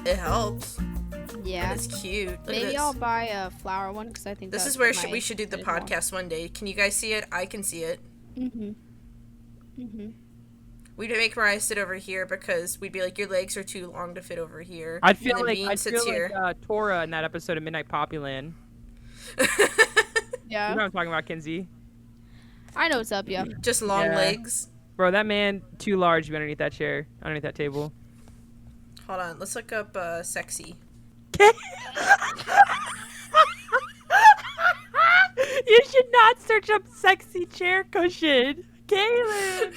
It helps. Yeah. It's cute. Look Maybe at this. I'll buy a flower one because I think This that's is where my we should do the favorite one. podcast one day. Can you guys see it? I can see it. We'd make Mariah sit over here because we'd be like, your legs are too long to fit over here. I'd feel and then like Bean I'd sits feel here. like Tora in that episode of Midnight Poppyland. Yeah. You know what I'm talking about, Kinsey? I know what's up, yeah. Just long Yeah. legs. Bro, that man too large to be underneath that chair, underneath that table. Hold on, let's look up sexy. You should not search up sexy chair cushion, Kaylin.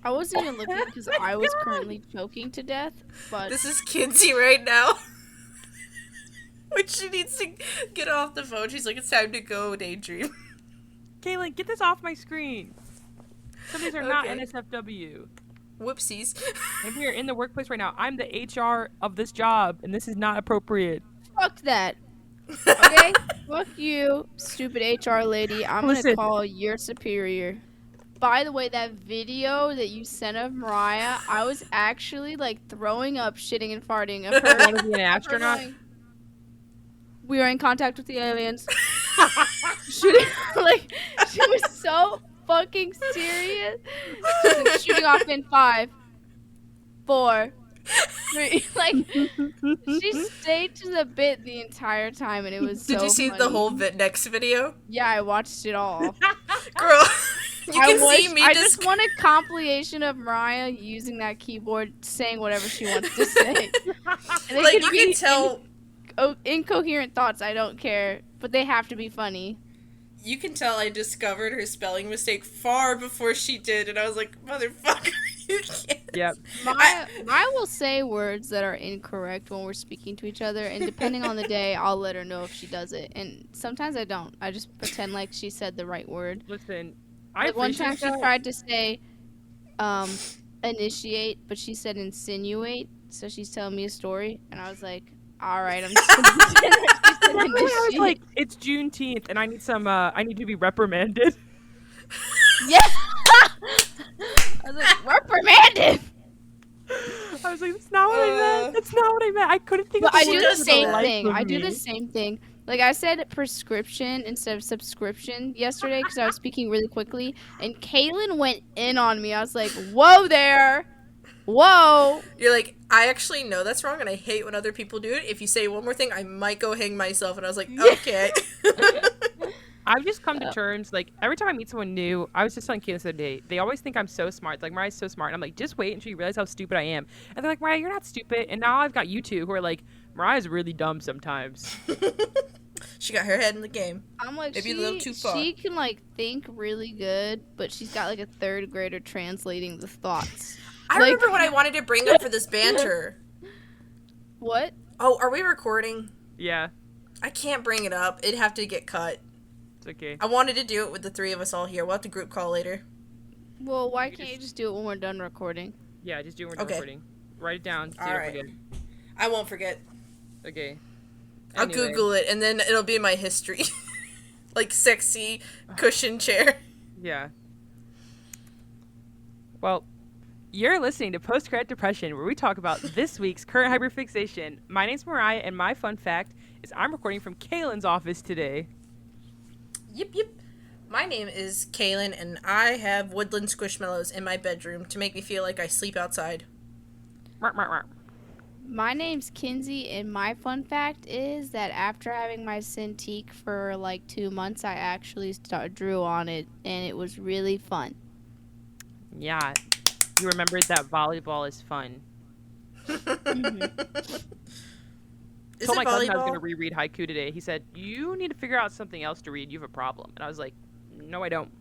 I wasn't even looking because I was currently choking to death, but This is Kinsey right now. When she needs to get off the phone, she's like, it's time to go, Daydream. Kaylin, get this off my screen. Some of these are not Okay. NSFW. Whoopsies. And we are in the workplace right now. I'm the HR of this job, and this is not appropriate. fuck that. Okay? Fuck you, stupid HR lady. I'm Listen. gonna call your superior. By the way, that video that you sent of Mariah, I was actually like throwing up, shitting, and farting of her. Want to be an of her astronaut? going, we are in contact with the aliens. Shooting, like, she was so fucking serious. She's like, shooting off in 5, 4, 3. Like, she stayed to the bit the entire time, and it was so Did you see funny. the whole next video? Yeah, I watched it all. Girl, you I can see me I just want a compilation of Mariah using that keyboard, saying whatever she wants to say. And they like, could you be can tell... incoherent thoughts, I don't care, but they have to be funny. You can tell I discovered her spelling mistake far before she did, and I was like, motherfucker, you can't. Yep. Mariah will say words that are incorrect when we're speaking to each other, and depending on the day, I'll let her know if she does it. And sometimes I don't. I just pretend like she said the right word. Listen, I Like one time appreciate she that. tried to say initiate, but she said insinuate, so she's telling me a story, and I was like, alright, I'm just gonna pretend like she said I was initiate. like, it's Juneteenth, and I need some. I need to be reprimanded. Yeah! I was like, reprimanded! I was like, that's not what I meant. That's not what I meant. I couldn't think But of I the do word the for same life thing. of I do me. the same thing. Like, I said prescription instead of subscription yesterday because I was speaking really quickly, and Kaylin went in on me. I was like, whoa there! Whoa! You're like, I actually know that's wrong, and I hate when other people do it. If you say one more thing, I might go hang myself. And I was like, okay. I've just come to terms, like, every time I meet someone new, I was just telling Kaylin the other day, they always think I'm so smart. Like, Mariah's so smart. And I'm like, just wait until you realize how stupid I am. And they're like, Mariah, you're not stupid. And now I've got you two who are like, Mariah's really dumb sometimes. She got her head in the game. I'm like, Maybe a little too far. She can, like, think really good, but she's got, like, a third grader translating the thoughts. I Like- remember what I wanted to bring up for this banter. What? Oh, are we recording? Yeah, I can't bring it up. It'd have to get cut. it's okay. I wanted to do it with the three of us all here. We'll have to group call later. Well, why can't you just do it when we're done recording? Yeah, just do it when we're Okay. recording. Write it down. So you All don't right. forget. I won't forget. Okay. I'll Anyway. Google it, and then it'll be in my history. Like, sexy cushion chair. Yeah. Well, you're listening to Post Credit Depression, where we talk about this week's current hyperfixation. My name's Mariah, and my fun fact is I'm recording from Kaylin's office today. Yep. My name is Kaylin, and I have woodland squishmallows in my bedroom to make me feel like I sleep outside. Mark, mark, mark. My name's Kinsey, and my fun fact is that after having my Cintiq for like 2 months, I actually drew on it, and it was really fun. Yeah, you remembered that volleyball is fun. Is Told it my cousin I was volleyball? going to reread haiku today. He said, you need to figure out something else to read. You have a problem. And I was like, no, I don't.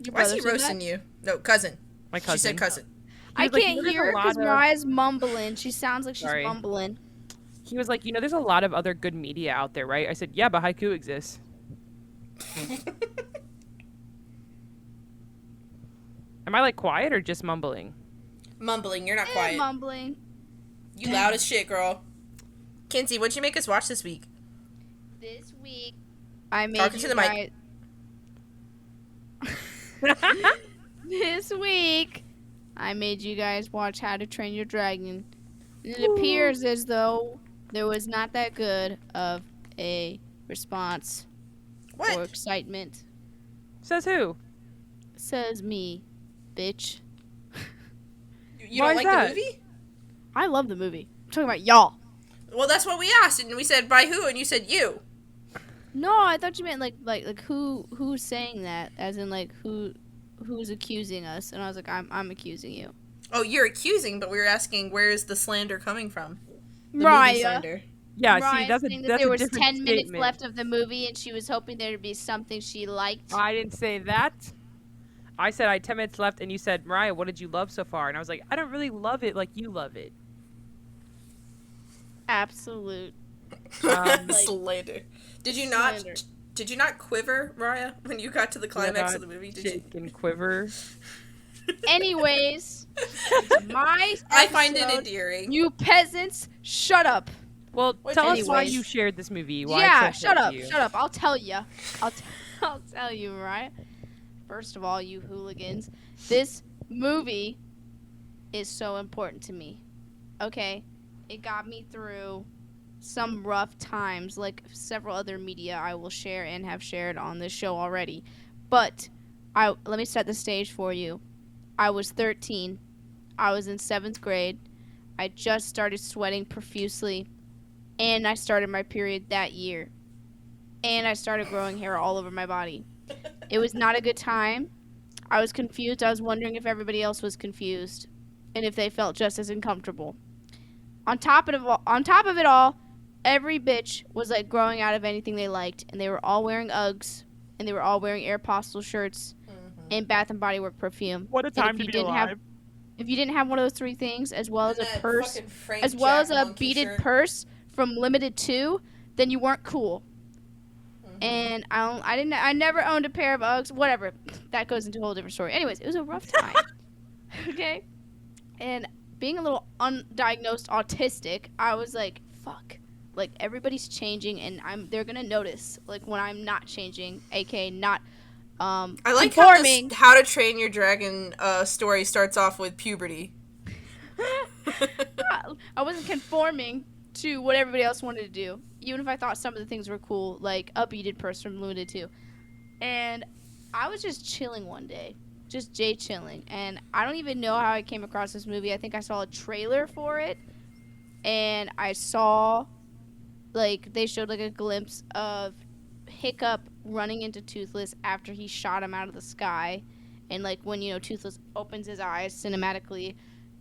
Your Why is he brother said roasting you? No, cousin. My cousin. She said cousin. I was like, can't "There's a hear her lot because of-" Mariah's mumbling. She sounds like she's Sorry. mumbling. He was like, there's a lot of other good media out there, right? I said, yeah, but haiku exists. Am I like quiet or just mumbling? Mumbling, you're not quiet. Mumbling. You loud as shit, girl. Kinsey, what'd you make us watch this week? This week, I made Talking you to the mic. This week, I made you guys watch How to Train Your Dragon. And it appears as though there was not that good of a response or What? excitement. Says who? Says me, bitch. You Why don't is like that? the movie? I love the movie. I'm talking about y'all. Well, that's what we asked, and we said by who, and you said you. No, I thought you meant like who's saying that, as in like who's accusing us, and I was like, I'm accusing you. Oh, you're accusing, but we were asking where is the slander coming from? The movie Raya. slander. Yeah, Raya see, that's saying that a there was different 10 minutes statement. left of the movie, and she was hoping there would be something she liked. I didn't say that. I said I had 10 minutes left, and you said, Mariah, what did you love so far? And I was like, I don't really love it like you love it. Absolute. Slander. Did you not? Slander. Did you not quiver, Mariah, when you got to the climax of the movie? Did you? Shake and quiver. Anyways, it's my I find it episode. endearing. You peasants, shut up. Well, What tell did us why anyways? you shared this movie. Why Yeah, it's so shut important up, to you. shut up. I'll tell you. I'll tell you, right? First of all, you hooligans, this movie is so important to me. Okay, it got me through some rough times, like several other media I will share and have shared on this show already. But let me set the stage for you. I was 13. I was in 7th grade. I just started sweating profusely, and I started my period that year. And I started growing hair all over my body. It was not a good time. I was confused. I was wondering if everybody else was confused and if they felt just as uncomfortable. On top of it all, every bitch was like growing out of anything they liked, and they were all wearing Uggs, and they were all wearing Aeropostale shirts and Bath and Body Works perfume. What a And time to be alive. If you didn't have one of those 3 things, as well as And a that purse, fucking Frank as well as Jack a monkey beaded shirt. purse from Limited 2, then you weren't cool. And I never owned a pair of Uggs. Whatever, that goes into a whole different story. Anyways, it was a rough time. Okay, and being a little undiagnosed autistic, I was like, fuck. Like, everybody's changing, and they're gonna notice, like, when I'm not changing, aka not I like conforming. How to Train Your Dragon story starts off with puberty. I wasn't conforming to what everybody else wanted to do, even if I thought some of the things were cool, like a beaded purse from Limited 2. And I was just chilling one day, just Jay chilling, and I don't even know how I came across this movie. I think I saw a trailer for it, and I saw, like, they showed like a glimpse of Hiccup running into Toothless after he shot him out of the sky, and like when, you know, Toothless opens his eyes cinematically,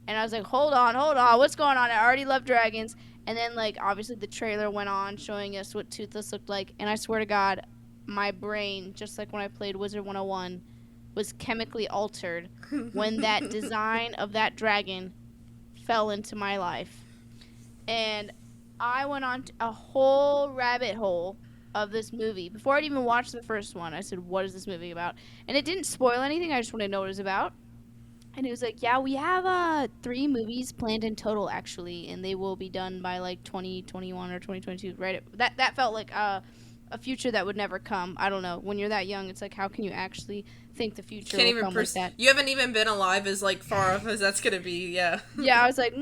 and I was like, hold on, what's going on? I already love dragons. And then, like, obviously the trailer went on showing us what Toothless looked like, and I swear to God, my brain, just like when I played Wizard 101, was chemically altered when that design of that dragon fell into my life. And I went on a whole rabbit hole of this movie. Before I'd even watched the first one, I said, what is this movie about? And it didn't spoil anything, I just wanted to know what it was about. And he was like, yeah, we have 3 movies planned in total, actually, and they will be done by, like, 2021 or 2022, right? That felt like a future that would never come. I don't know. When you're that young, it's like, how can you actually think the future Can't will even come like that? You haven't even been alive as, like, far off as that's gonna be, yeah. Yeah, I was like,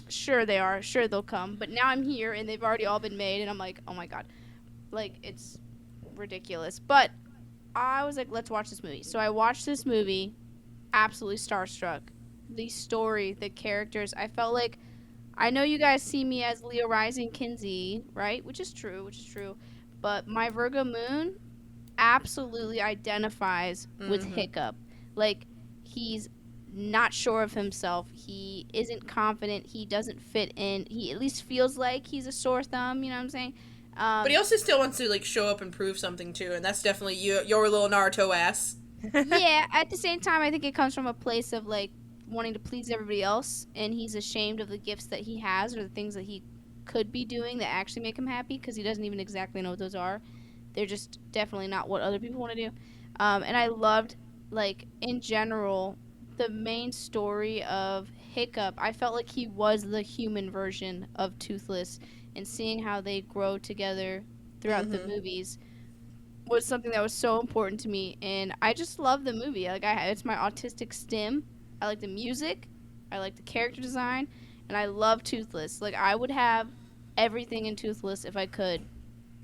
sure they are. Sure they'll come. But now I'm here, and they've already all been made, and I'm like, oh, my God. Like, it's ridiculous. But I was like, let's watch this movie. So I watched this movie. Absolutely starstruck. The story, the characters. I felt like, I know you guys see me as Leo Rising Kinsey, right? Which is true. But my Virgo moon absolutely identifies with Hiccup. Like, he's not sure of himself. He isn't confident. He doesn't fit in. He at least feels like he's a sore thumb, you know what I'm saying? But he also still wants to, like, show up and prove something, too, and that's definitely your little Naruto ass. Yeah, at the same time, I think it comes from a place of, like, wanting to please everybody else, and he's ashamed of the gifts that he has or the things that he could be doing that actually make him happy, because he doesn't even exactly know what those are. They're just definitely not what other people want to do. And I loved, like, in general, the main story of Hiccup. I felt like he was the human version of Toothless, and seeing how they grow together throughout the movies was something that was so important to me, and I just love the movie. Like, it's my autistic stim. I like the music, I like the character design, and I love Toothless. Like, I would have everything in Toothless if I could.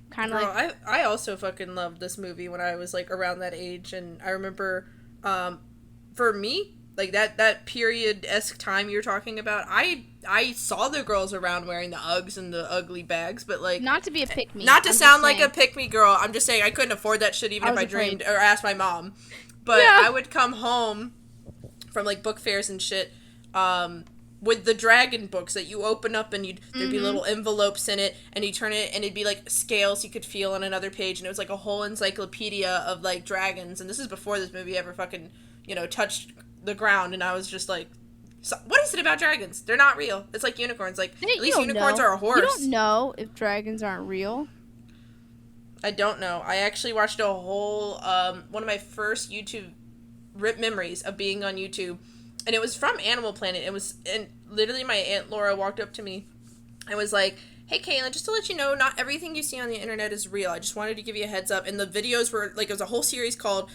Kind of Girl, like, I also fucking loved this movie when I was like around that age, and I remember, for me, like that period-esque time you're talking about, I saw the girls around wearing the Uggs and the ugly bags, but like not to be a pick me. not to I'm sound just like a saying. pick me girl. I'm just saying I couldn't afford that shit even I if was I afraid. dreamed or asked my mom. But Yeah. I would come home from like book fairs and shit, with the dragon books that you open up and there'd be little envelopes in it, and you turn it and it'd be like scales you could feel on another page, and it was like a whole encyclopedia of like dragons. And this is before this movie ever fucking touched the ground, and I was just like, so, what is it about dragons? They're not real. It's like unicorns. Like, at least unicorns are a horse. You don't know if dragons aren't real. I don't know. I actually watched a whole one of my first YouTube rip memories of being on YouTube, and it was from Animal Planet. And literally my Aunt Laura walked up to me and was like, "Hey, Kaylin, just to let you know, not everything you see on the internet is real. I just wanted to give you a heads up." And the videos were like, it was a whole series called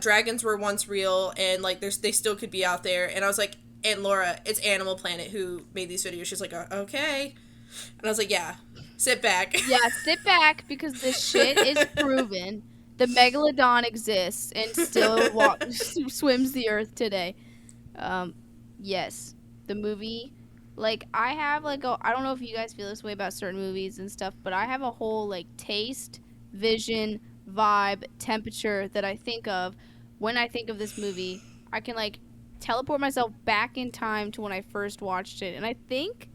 "Dragons Were Once Real," and like they still could be out there. And I was like, "Aunt Laura, it's Animal Planet who made these videos." She's like, "Okay," and I was like, "Yeah, sit back." Yeah, sit back, because this shit is proven. The megalodon exists and still swims the earth today. Yes, the movie, like, I have like I don't know if you guys feel this way about certain movies and stuff, but I have a whole like taste, vision, vibe, temperature that I think of when I think of this movie. I can like teleport myself back in time to when I first watched it, and I think,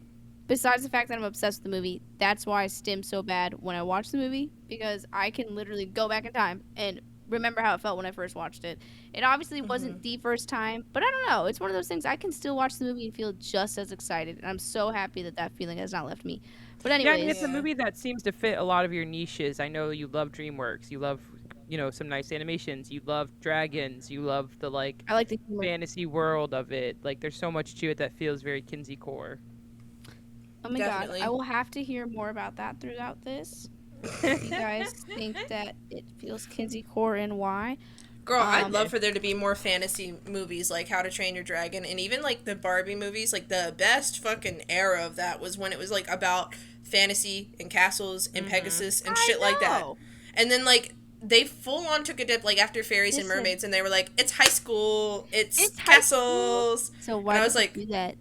besides the fact that I'm obsessed with the movie, that's why I stim so bad when I watch the movie, because I can literally go back in time and remember how it felt when I first watched it. It obviously wasn't the first time, but I don't know. It's one of those things, I can still watch the movie and feel just as excited, and I'm so happy that that feeling has not left me. But Yeah, anyways, I mean, it's a movie that seems to fit a lot of your niches. I know you love DreamWorks. You love, some nice animations. You love dragons. You love the, like, I like the humor. fantasy world of it. Like, there's so much to it that feels very Kinsey core. Oh my Definitely. god, I will have to hear more about that throughout this. If you guys think that it feels Kinsey core and why. Girl, I'd love for there to be more fantasy movies like How to Train Your Dragon, and even like the Barbie movies. Like, the best fucking era of that was when it was like about fantasy and castles and Pegasus and shit like that. And then like they full on took a dip like after fairies and mermaids, and they were like, it's high school, it's castles. So why and I was like, do that?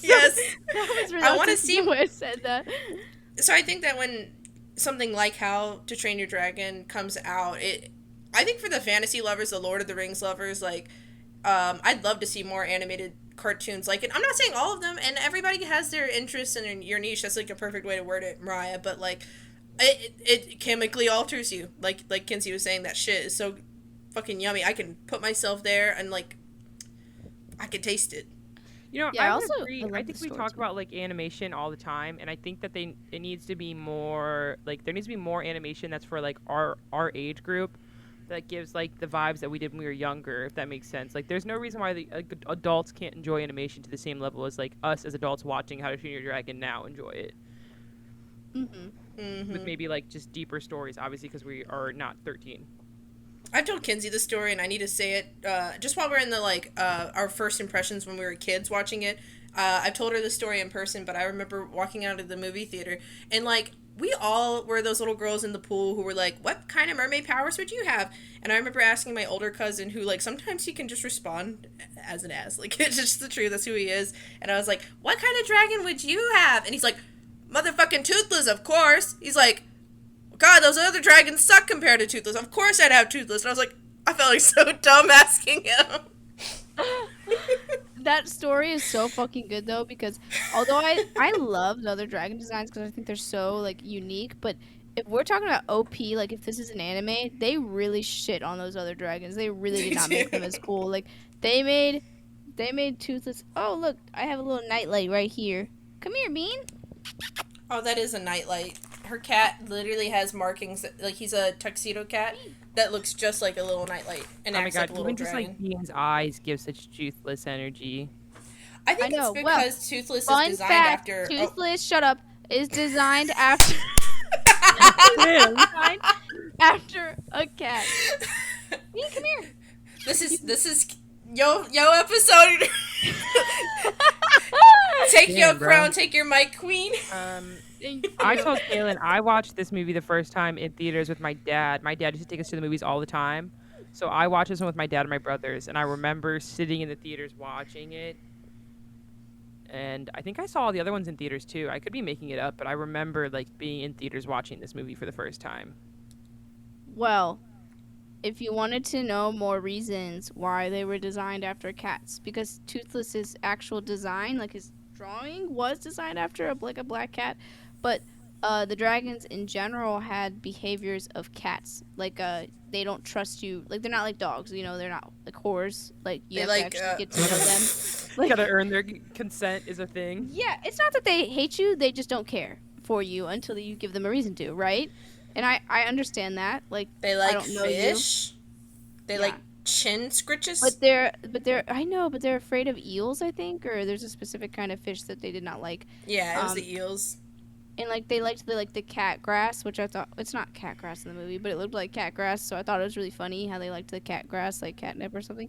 Yes. That was really I want to see why I said that. So I think that when something like How to Train Your Dragon comes out, I think for the fantasy lovers, the Lord of the Rings lovers, like, I'd love to see more animated cartoons like it. I'm not saying all of them, and everybody has their interests and your niche. That's like a perfect way to word it, Mariah. But like, it chemically alters you. Like Kinsey was saying, that shit is so fucking yummy. I can put myself there and like, I can taste it. Yeah, I would also agree. love I the think we story talk too. about like animation all the time, and I think that it needs to be more like there needs to be more animation that's for like our age group, that gives like the vibes that we did when we were younger, if that makes sense. Like, there's no reason why the adults can't enjoy animation to the same level as like us as adults watching How to Train Your Dragon now enjoy it. With maybe like just deeper stories, obviously, because we are not 13. I've told Kinsey the story, and I need to say it just while we're in the like our first impressions when we were kids watching it. I've told her the story in person, but I remember walking out of the movie theater, and like, we all were those little girls in the pool who were like, what kind of mermaid powers would you have? And I remember asking my older cousin, who like sometimes he can just respond as an ass, like, it's just the truth, that's who he is. And I was like, what kind of dragon would you have? And he's like, motherfucking Toothless, of course. He's like, God, those other dragons suck compared to Toothless. Of course I'd have Toothless. And I was like, I felt like so dumb asking him. That story is so fucking good though, because although I love the other dragon designs because I think they're so like unique, but if we're talking about OP, like if this is an anime, they really shit on those other dragons. They really did not make them as cool. Like they made Toothless. Oh look, I have a little nightlight right here. Come here, Bean. Oh, that is a nightlight. Her cat literally has markings, like he's a tuxedo cat that looks just like a little nightlight and Oh my acts god, like a little even just dragon. like Bean's eyes give such toothless energy. I think I know. it's because Toothless Fun is designed fact, after... Toothless, shut up, is designed after after a cat. Bean, come here. This is yo episode. Take your Damn, bro. crown, take your mic, queen. Thank I you. told Kaylin I watched this movie the first time in theaters with my dad. My dad used to take us to the movies all the time. So I watched this one with my dad and my brothers, and I remember sitting in the theaters watching it. And I think I saw all the other ones in theaters too. I could be making it up, but I remember like being in theaters watching this movie for the first time. Well, if you wanted to know more reasons why they were designed after cats, because Toothless's actual design, like his drawing, was designed after a black cat, but the dragons in general had behaviors of cats. Like they don't trust you. Like they're not like dogs. You know, they're not like whores. Like you have to actually get to know them. Like, Gotta earn their consent is a thing. yeah, it's not that they hate you. They just don't care for you until you give them a reason to, right? And I understand that. Like They I like don't know fish. They Yeah. like chin scritches. But they're I know, but they're afraid of eels, I think, or there's a specific kind of fish that they did not like. Yeah, it was um, the eels. And like they liked the cat grass, which I thought it's not cat grass in the movie, but it looked like cat grass, so I thought it was really funny how they liked the cat grass, like catnip or something.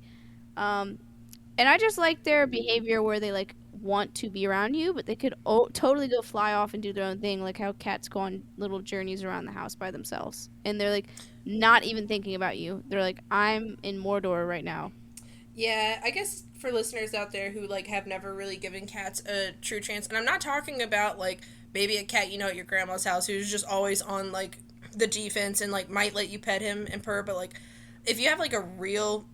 And I just like their behavior where they like want to be around you, but they could totally go fly off and do their own thing, like how cats go on little journeys around the house by themselves, and they're like not even thinking about you. They're like, I'm in Mordor right now. Yeah, I guess for listeners out there who like have never really given cats a true chance, and I'm not talking about like maybe a cat you know at your grandma's house who's just always on like the defense and like might let you pet him and purr, but like if you have like a real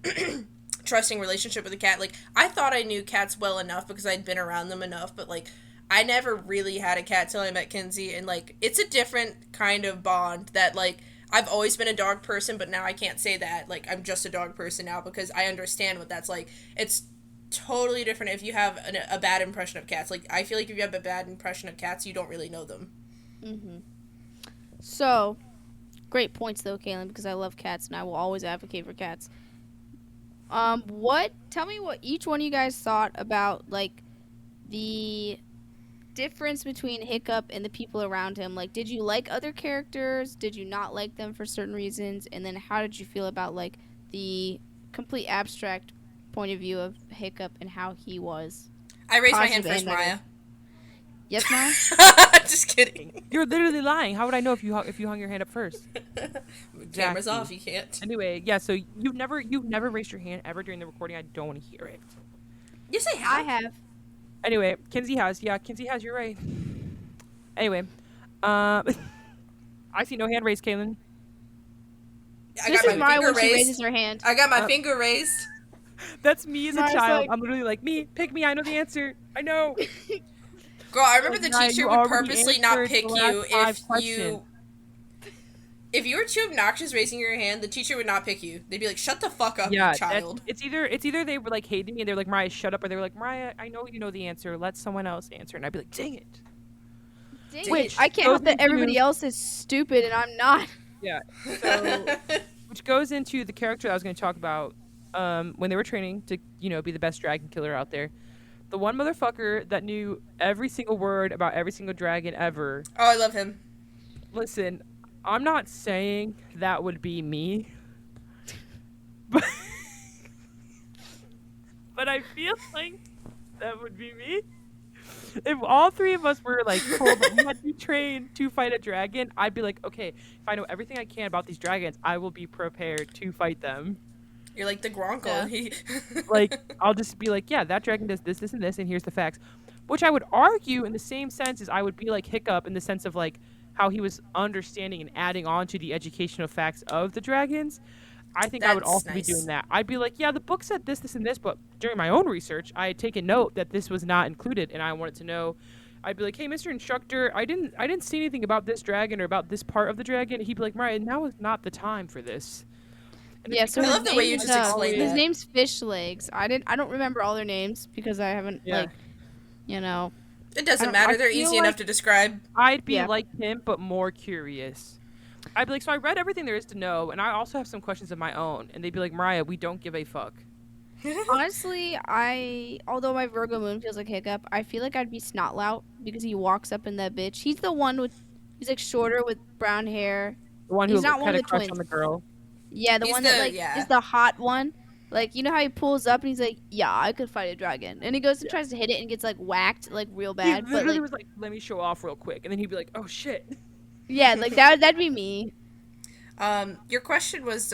trusting relationship with a cat, like I thought I knew cats well enough because I'd been around them enough, but like I never really had a cat till I met Kinsey, and like it's a different kind of bond that like I've always been a dog person, but now I can't say that like I'm just a dog person now because I understand what that's like. It's totally different if you have a bad impression of cats. Like I feel like if you have a bad impression of cats, you don't really know them. Mm-hmm. So, great points though, Kaylin, because I love cats and I will always advocate for cats. Tell me what each one of you guys thought about like the difference between Hiccup and the people around him. Like, did you like other characters? Did you not like them for certain reasons? And then how did you feel about like the complete abstract point of view of Hiccup and how he was? I raised my hand Positive first, and Maya. negative. Yes, Maya? Just kidding. You're literally lying. How would I know if you hung your hand up first? Camera's off, you can't. Anyway, yeah. So you've never raised your hand ever during the recording. I don't want to hear it. Yes, I I have. have. Anyway, Kinsey has. Yeah, Kinsey has. You're right. Anyway, I see no hand raised, Kaylin. I This got is my Maya finger when she raised. raises her hand. I got my finger raised. That's me as a Maya's child. like- I'm literally like, me, pick me. I know the answer. I know. Girl, I remember Like, the Maya, teacher you would already purposely not answered pick the you last 5 if questions. you... If you were too obnoxious raising your hand, the teacher would not pick you. They'd be like, shut the fuck up, Yeah, you child. it's either they were like hating me and they were like, Mariah, shut up, or they were like, Mariah, I know you know the answer. Let someone else answer. And I'd be like, dang it. Dang Which it. I can't goes help that into- everybody else is stupid and I'm not. Yeah. So, which goes into the character I was going to talk about when they were training to, be the best dragon killer out there. The one motherfucker that knew every single word about every single dragon ever. Oh, I love him. Listen, I'm not saying that would be me. But, but I feel like that would be me. If all 3 of us were like told that we had to be trained to fight a dragon, I'd be like, okay, if I know everything I can about these dragons, I will be prepared to fight them. You're like the Gronkle. Yeah. Like, I'll just be like, yeah, that dragon does this, this, and this, and here's the facts. Which I would argue in the same sense as I would be like Hiccup in the sense of like how he was understanding and adding on to the educational facts of the dragons. I think I would That's also be nice. doing that. I'd be like, yeah, the book said this, this, and this, but during my own research, I had taken note that this was not included, and I wanted to know. I'd be like, hey, Mr. Instructor, I didn't see anything about this dragon or about this part of the dragon. And he'd be like, Mariah, now is not the time for this. And Yeah, it's so I his love the way you name just is, explained his that. name's Fish Legs. I don't remember all their names because I haven't Yeah. like, you know. It doesn't I matter. They're feel easy like- enough to describe. I'd be Yeah. like him, but more curious. I'd be like, so I read everything there is to know, and I also have some questions of my own. And they'd be like, Mariah, we don't give a fuck. Honestly, although my Virgo moon feels like Hiccup, I feel like I'd be Snotlout because he walks up in that bitch. He's the one he's like shorter with brown hair. The one who He's not one had of a the crush twins. on the girl. Yeah, the He's one that the- like yeah. is the hot one. Like, you know how he pulls up and he's like, yeah, I could fight a dragon. And he goes and Yeah. tries to hit it and gets, like, whacked, like, real He bad. But, literally like, was like, "Let me show off real quick," and then he'd be like, "Oh shit." yeah, like, that'd be me. Your question was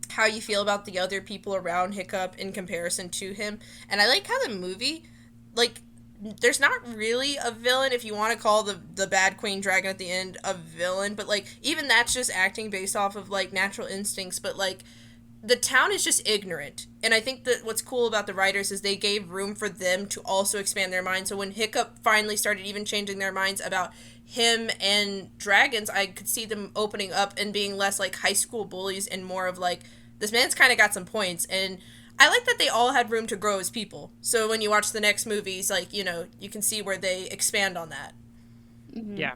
how you feel about the other people around Hiccup in comparison to him, and I like how the movie, like, there's not really a villain if you want to call the bad queen dragon at the end a villain, but like even that's just acting based off of like natural instincts, but like the town is just ignorant. And I think that what's cool about the writers is they gave room for them to also expand their minds. So when Hiccup finally started even changing their minds about him and dragons, I could see them opening up and being less like high school bullies and more of like, this man's kind of got some points. And I like that they all had room to grow as people. So when you watch the next movies, like, you know, you can see where they expand on that. Mm-hmm. Yeah.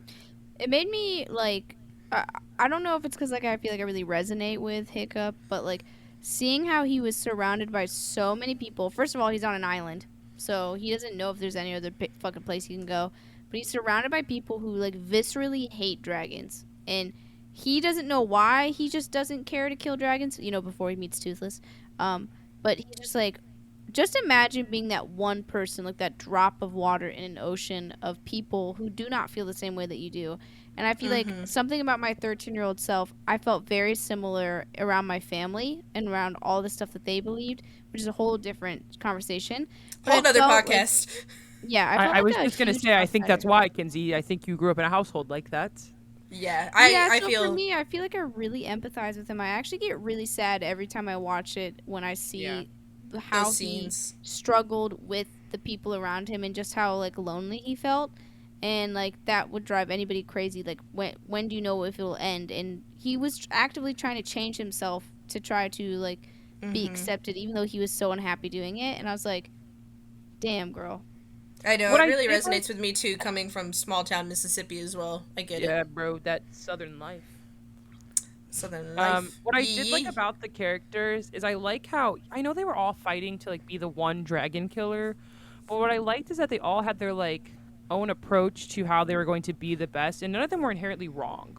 It made me, like, I don't know if it's because, like, I feel like I really resonate with Hiccup, but, like, seeing how he was surrounded by so many people. First of all, he's on an island, so he doesn't know if there's any other fucking place he can go. But he's surrounded by people who, like, viscerally hate dragons. And he doesn't know why. He just doesn't care to kill dragons, you know, before he meets Toothless. But he's just like, just imagine being that one person, like that drop of water in an ocean of people who do not feel the same way that you do. And I feel like something about my 13-year-old self, I felt very similar around my family and around all the stuff that they believed, which is a whole different conversation. But Whole other like, podcast. yeah, I felt I like was a just gonna huge say, I think that's outsider. why, Kinsey. I think you grew up in a household like that. Yeah, Yeah, I so feel for me, I feel like I really empathize with him. I actually get really sad every time I watch it when I see Yeah. how those he scenes. struggled with the people around him and just how like lonely he felt. And like that would drive anybody crazy. Like when do you know if it will end? And he was actively trying to change himself to try to like be accepted, even though he was so unhappy doing it. And I was like, damn, girl. I know, What it I really did like, resonates with me too, coming from small town Mississippi as well. I get it. yeah, bro, that Southern life. Southern life. What I Yee did like yee. about the characters is I like how I know they were all fighting to like be the one dragon killer, but what I liked is that they all had their like own approach to how they were going to be the best, and none of them were inherently wrong.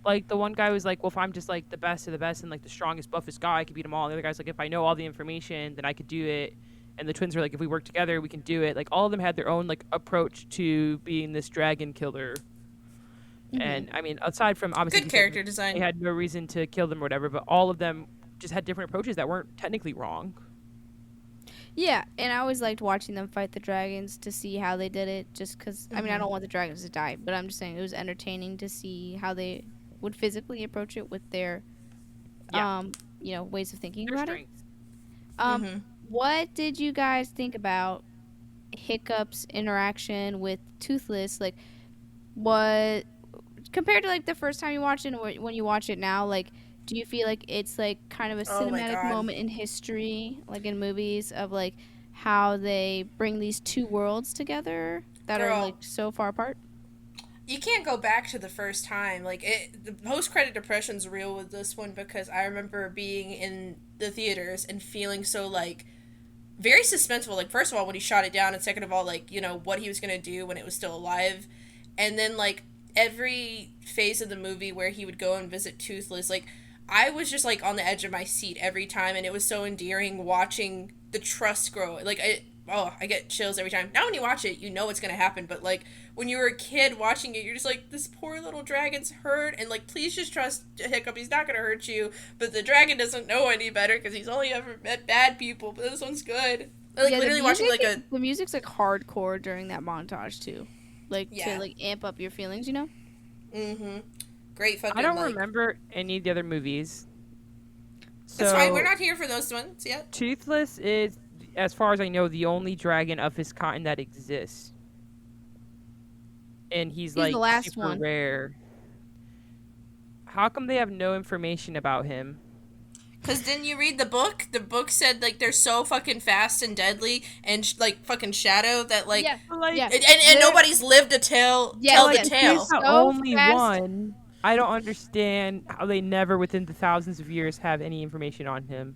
Like the one guy was like, "Well, if I'm just like the best of the best and like the strongest, buffest guy, I could beat them all." And the other guy's like, "If I know all the information, then I could do it." And the twins were like, "If we work together, we can do it." Like all of them had their own like approach to being this dragon killer. And I mean, aside from obviously Good you said character they design. had no reason to kill them or whatever, but all of them just had different approaches that weren't technically wrong. Yeah, and I always liked watching them fight the dragons to see how they did it. Just because, I mean, I don't want the dragons to die, but I'm just saying it was entertaining to see how they would physically approach it with their, Yeah. you know, ways of thinking Their about strengths. it. What did you guys think about Hiccup's interaction with Toothless? Like, what compared to like the first time you watched it and when you watch it now, like, do you feel like it's like kind of a Oh my cinematic God. moment in history, like in movies, of like how they bring these two worlds together that are Girl. like so far apart? You can't go back to the first time. Like the post credit depression's real with this one because I remember being in the theaters and feeling so like very suspenseful. Like first of all when he shot it down, and second of all like, you know, what he was gonna do when it was still alive, and then like every phase of the movie where he would go and visit Toothless, like I was just like on the edge of my seat every time, and it was so endearing watching the trust grow. Like I get chills every time. Now when you watch it, you know what's gonna happen, but like when you were a kid watching it, you're just like, this poor little dragon's hurt, and like please just trust Hiccup. He's not gonna hurt you. But the dragon doesn't know any better because he's only ever met bad people. But this one's good. Like Yeah, literally watching like a the music's like hardcore during that montage too, like Yeah. to like amp up your feelings, you know? great fucking. I don't like, remember any of the other movies. So That's fine. We're not here for those ones yet. Toothless is, as far as I know, the only dragon of his kind that exists. And he's the like last super one. rare. How come they have no information about him? Cause didn't you read the book? The book said like they're so fucking fast and deadly and like fucking shadow that like Yeah, Like, yeah. and nobody's lived to tell Yeah, the like, tale. he's the So only fast. one. I don't understand how they never, within the thousands of years, have any information on him,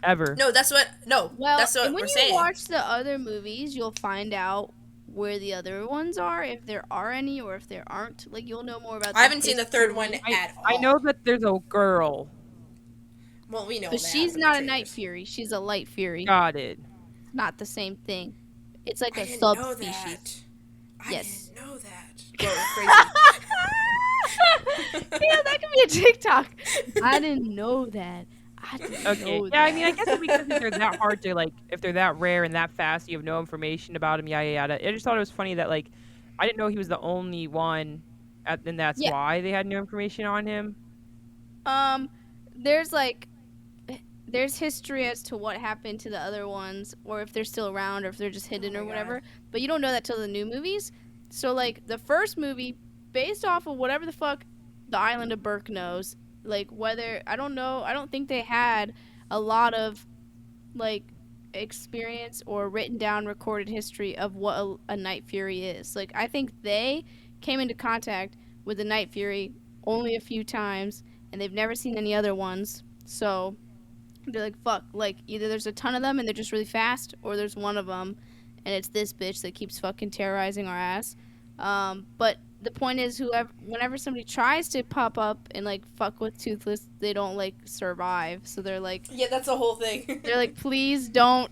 ever. No, that's what Well, that's what and when we're you saying. watch the other movies, you'll find out where the other ones are, if there are any, or if there aren't. Like you'll know more about. I haven't seen the third one history. at all. I know that there's a girl. Well, we know But that. she's from not the a night trailers. fury. She's a light fury. Got it. It's not the same thing. It's like I a didn't know subspecies. that. I Yes. didn't know that. Whoa, Yeah, that could be a TikTok. I didn't know that. I didn't Okay. know Yeah, I that. mean, I guess because if they're that hard to like, if they're that rare and that fast, you have no information about them. Yada yada. I just thought it was funny that like, I didn't know he was the only one, and that's Yeah. why they had no information on him. There's like, there's history as to what happened to the other ones, or if they're still around, or if they're just hidden my or whatever. God. But you don't know that till the new movies. So like the first movie, based off of whatever the fuck the Island of Burke knows, like whether I don't know, I don't think they had a lot of like experience or written down recorded history of what a Night Fury is. Like I think they came into contact with the Night Fury only a few times, and they've never seen any other ones. So they're like, fuck, like either there's a ton of them and they're just really fast, or there's one of them and it's this bitch that keeps fucking terrorizing our ass. But the point is, whenever somebody tries to pop up and like fuck with Toothless, they don't like survive. So they're like, Yeah, that's the whole thing. they're like, please don't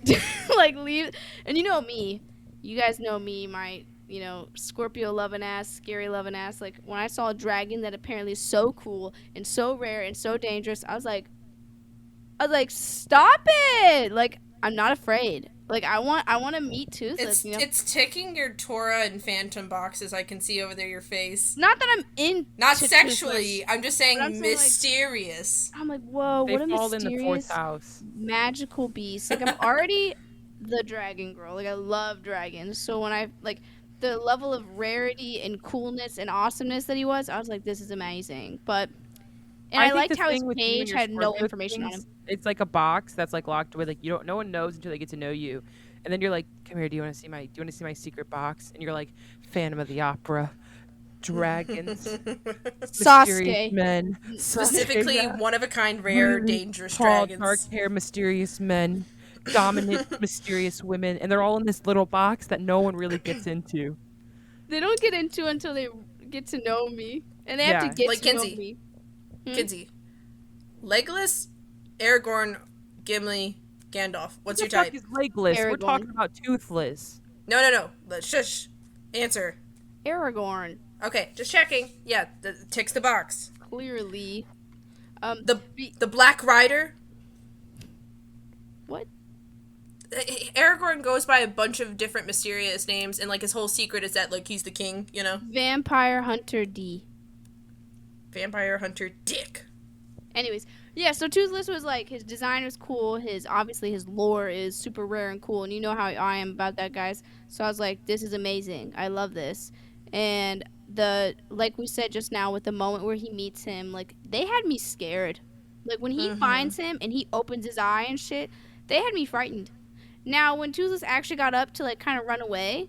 like leave. And you know me, you guys know me, my Scorpio loving ass, scary loving ass. Like when I saw a dragon that apparently is so cool and so rare and so dangerous, I was like, stop it! Like I'm not afraid. Like I want to meet Toothless. It's ticking your Torah and Phantom boxes. I can see over there your face. Not that I'm in. Not sexually. Toothless, I'm just saying I'm saying, mysterious. I'm like, whoa, They what a fall in the fourth mysterious house. magical beast. Like I'm already the dragon girl. Like I love dragons. So when I like the level of rarity and coolness and awesomeness that he was, I was like, this is amazing. But and I think liked the how his thing with you and page your had no Scorpio information on him. things, it's like a box that's like locked away. Like no one knows until they get to know you, and then you're like, "Come here, do you want to see my secret box?" And you're like, "Phantom of the Opera, dragons, mysterious Sasuke. men, Specifically, Yeah. one of a kind, rare, Really dangerous tall, dragons. dark hair, mysterious men, dominant, mysterious women, and they're all in this little box that no one really gets into." They don't get into until they get to know me, and they have Yeah. to get Like to Kinsey. know me. Kinsey. Legolas, Aragorn, Gimli, Gandalf. What's your What the type? fuck is legless? We're Aragorn. talking about toothless. No. Shush. Answer. Aragorn, Okay, just checking. Yeah, ticks the box. clearly. The Black Rider. What? Aragorn goes by a bunch of different mysterious names, and like his whole secret is that like he's the king. You know, Vampire Hunter D. vampire hunter Dick. Anyways, yeah, so Toothless was like, his design was cool, obviously his lore is super rare and cool, and you know how I am about that, guys. So I was like, this is amazing. I love this. And like we said just now, with the moment where he meets him, like they had me scared. Like when he finds him and he opens his eye and shit, they had me frightened. Now when Toothless actually got up to like kind of run away,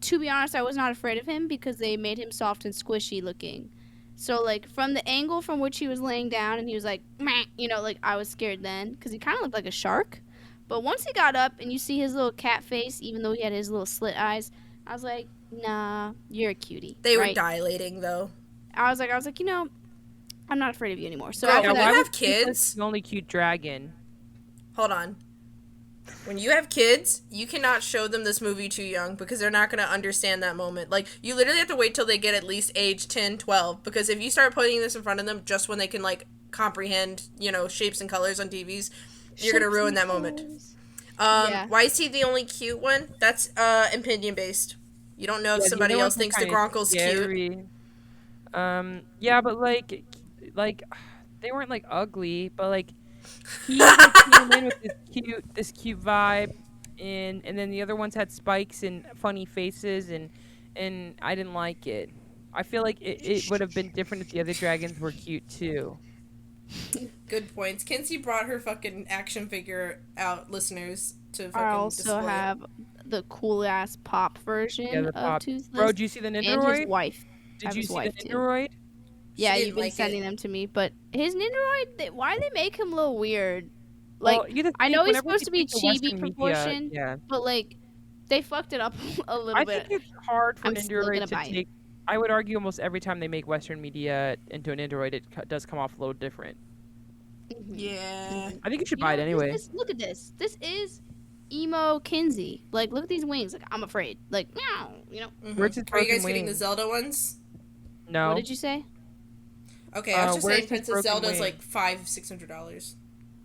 to be honest, I was not afraid of him because they made him soft and squishy looking. So, like, from the angle from which he was laying down and he was like, meh, like, I was scared then because he kind of looked like a shark. But once he got up and you see his little cat face, even though he had his little slit eyes, I was like, nah, you're a cutie. They were right? dilating though. I was like, I'm not afraid of you anymore. So Girl, after when that, you have Toothless kids, the only cute dragon. hold on. When you have kids, you cannot show them this movie too young because they're not going to understand that moment. Like, you literally have to wait till they get at least age 10, 12. Because if you start putting this in front of them just when they can, like, comprehend, shapes and colors on TVs, you're going to ruin that moment. Yeah. Why is he the only cute one? That's opinion-based. You don't know if somebody the else other thinks the one's kinda Gronkle's cute. scary. Yeah, but like they weren't like ugly, but like he like, came in with this cute vibe, and then the other ones had spikes and funny faces, and I didn't like it. I feel like it would have been different if the other dragons were cute too. Good points. Kinsey brought her fucking action figure out, listeners, to fucking I also display. have the cool ass pop version the of pop. Toothless. Bro, did you see the and his Nindoroid? wife. Did you his see wife, the too. Nindoroid? Yeah, didn't you've been like sending it. them to me, but his Nindoroid, why they make him a little weird? Well, Like, you just I think know he's whenever supposed to we be think of chibi Western media, proportion, yeah. but like, they fucked it up a little I bit. think it's hard for I'm an still Nindoroid gonna to buy it. take. I would argue almost every time they make Western media into an Nindoroid, it does come off a little different. Yeah. I think you should buy it anyway. Look at this. This is emo Kinsey. Like, look at these wings. Like, I'm afraid. Like, meow. Where's his Are you broken guys getting the wing? Zelda ones? No. What did you say? Okay, I was just where's saying his Princess broken Zelda's wing? like $500-$600.